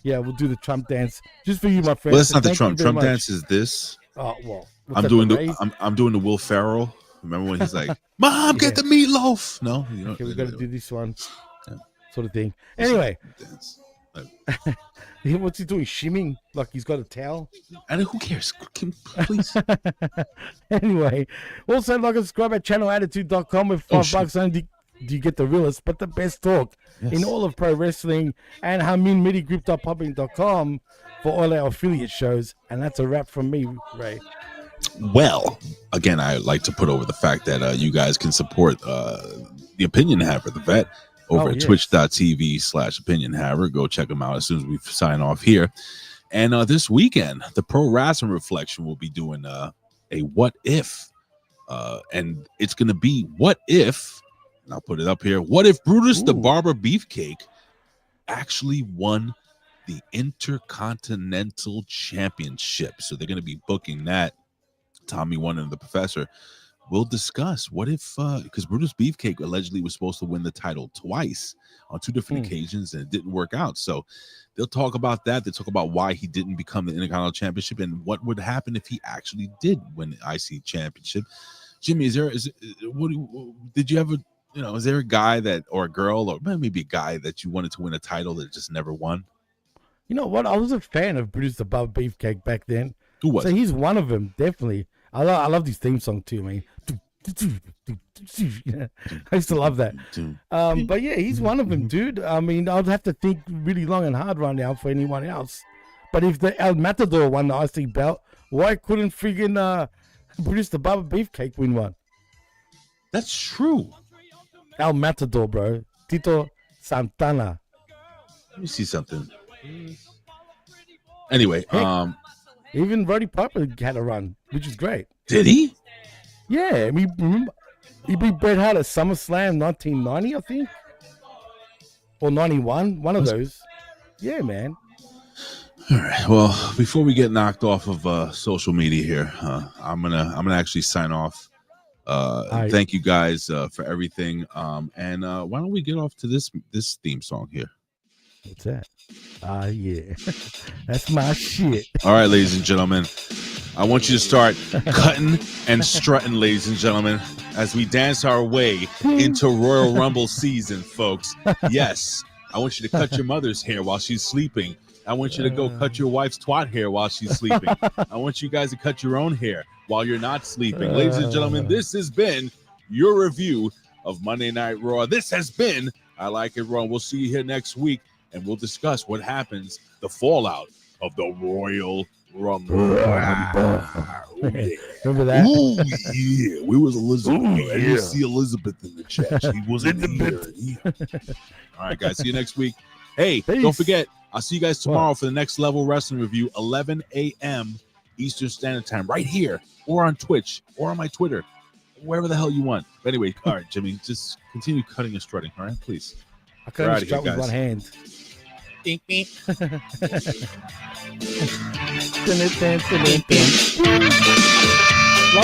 Yeah, we'll do the Trump dance just for you, my friend. Well, that's not the Trump dance. Is this? Oh well, I'm doing the Will Ferrell. Remember when he's like, "Mom, get the meatloaf"? No, okay, we got to do this one, sort of thing. Anyway, what's he doing? Shimming like he's got a towel. And who cares? Please. Anyway, also like and subscribe at channelattitude.com with $5 only. Do you get the realest but the best talk in all of pro wrestling, and Hamin Media Group.popping.com for all our affiliate shows. And that's a wrap from me, Ray. Well, again, I like to put over the fact that you guys can support the Opinion Haver, the vet, over at twitch.tv/Opinion Haver. Go check them out as soon as we sign off here. And this weekend, the Pro Wrestling Reflection will be doing a what if, and it's going to be what if. And I'll put it up here. What if Brutus the Barber Beefcake actually won the Intercontinental Championship? So they're going to be booking that. Tommy One and the Professor will discuss what if, because Brutus Beefcake allegedly was supposed to win the title twice on two different occasions and it didn't work out. So they'll talk about that. They talk about why he didn't become the Intercontinental Championship and what would happen if he actually did win the IC Championship. Jimmy, did you ever? Is there a guy or a girl or maybe a guy that you wanted to win a title that just never won? You know what? I was a fan of Brutus the Barber Beefcake back then. Who was? So he's one of them, definitely. I love this theme song too, man. I used to love that. But yeah, he's one of them, dude. I mean, I'd have to think really long and hard right now for anyone else. But if the El Matador won the IC belt, why couldn't friggin' Brutus the Barber Beefcake win one? That's true. El Matador, bro. Tito Santana. Let me see something. Anyway, even Roddy Piper had a run, which is great. Did he? Yeah, I mean, remember he beat Bret Hart at SummerSlam 1990, I think, or 91, one of those. Yeah, man. All right. Well, before we get knocked off of social media here, I'm gonna actually sign off. Thank you guys for everything. And why don't we get off to this theme song here? What's that? Yeah. That's my shit. All right, ladies and gentlemen. I want you to start cutting and strutting, ladies and gentlemen, as we dance our way into Royal Rumble season, folks. Yes, I want you to cut your mother's hair while she's sleeping. I want you to go cut your wife's twat hair while she's sleeping. I want you guys to cut your own hair while you're not sleeping. Ladies and gentlemen, this has been your review of Monday Night Raw. This has been I Like It Raw. We'll see you here next week, and we'll discuss what happens, the fallout of the Royal Rumble. Remember that? Oh, yeah. We was Elizabeth. I didn't see Elizabeth in the chat. She wasn't here. All right, guys. See you next week. Hey, don't forget, I'll see you guys tomorrow for the Next Level Wrestling Review, 11 a.m. Eastern Standard Time, right here, or on Twitch, or on my Twitter, wherever the hell you want. But anyway, all right, Jimmy, just continue cutting and strutting, all right? Please. I can't strut with one hand. Dink, dink. Love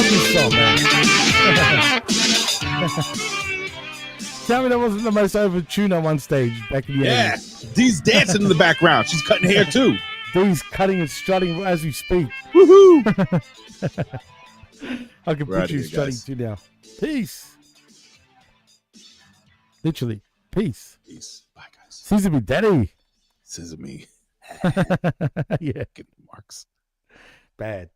this song, man. Tell me that wasn't the most over tune on one stage back in the 80s. Dee's dancing in the background. She's cutting hair too. Dee's cutting and strutting as we speak. Woohoo! I can put you strutting too now. Peace. Literally. Peace. Peace. Bye, guys. Sesame Daddy. Sesame. Yeah. Marks. Bad.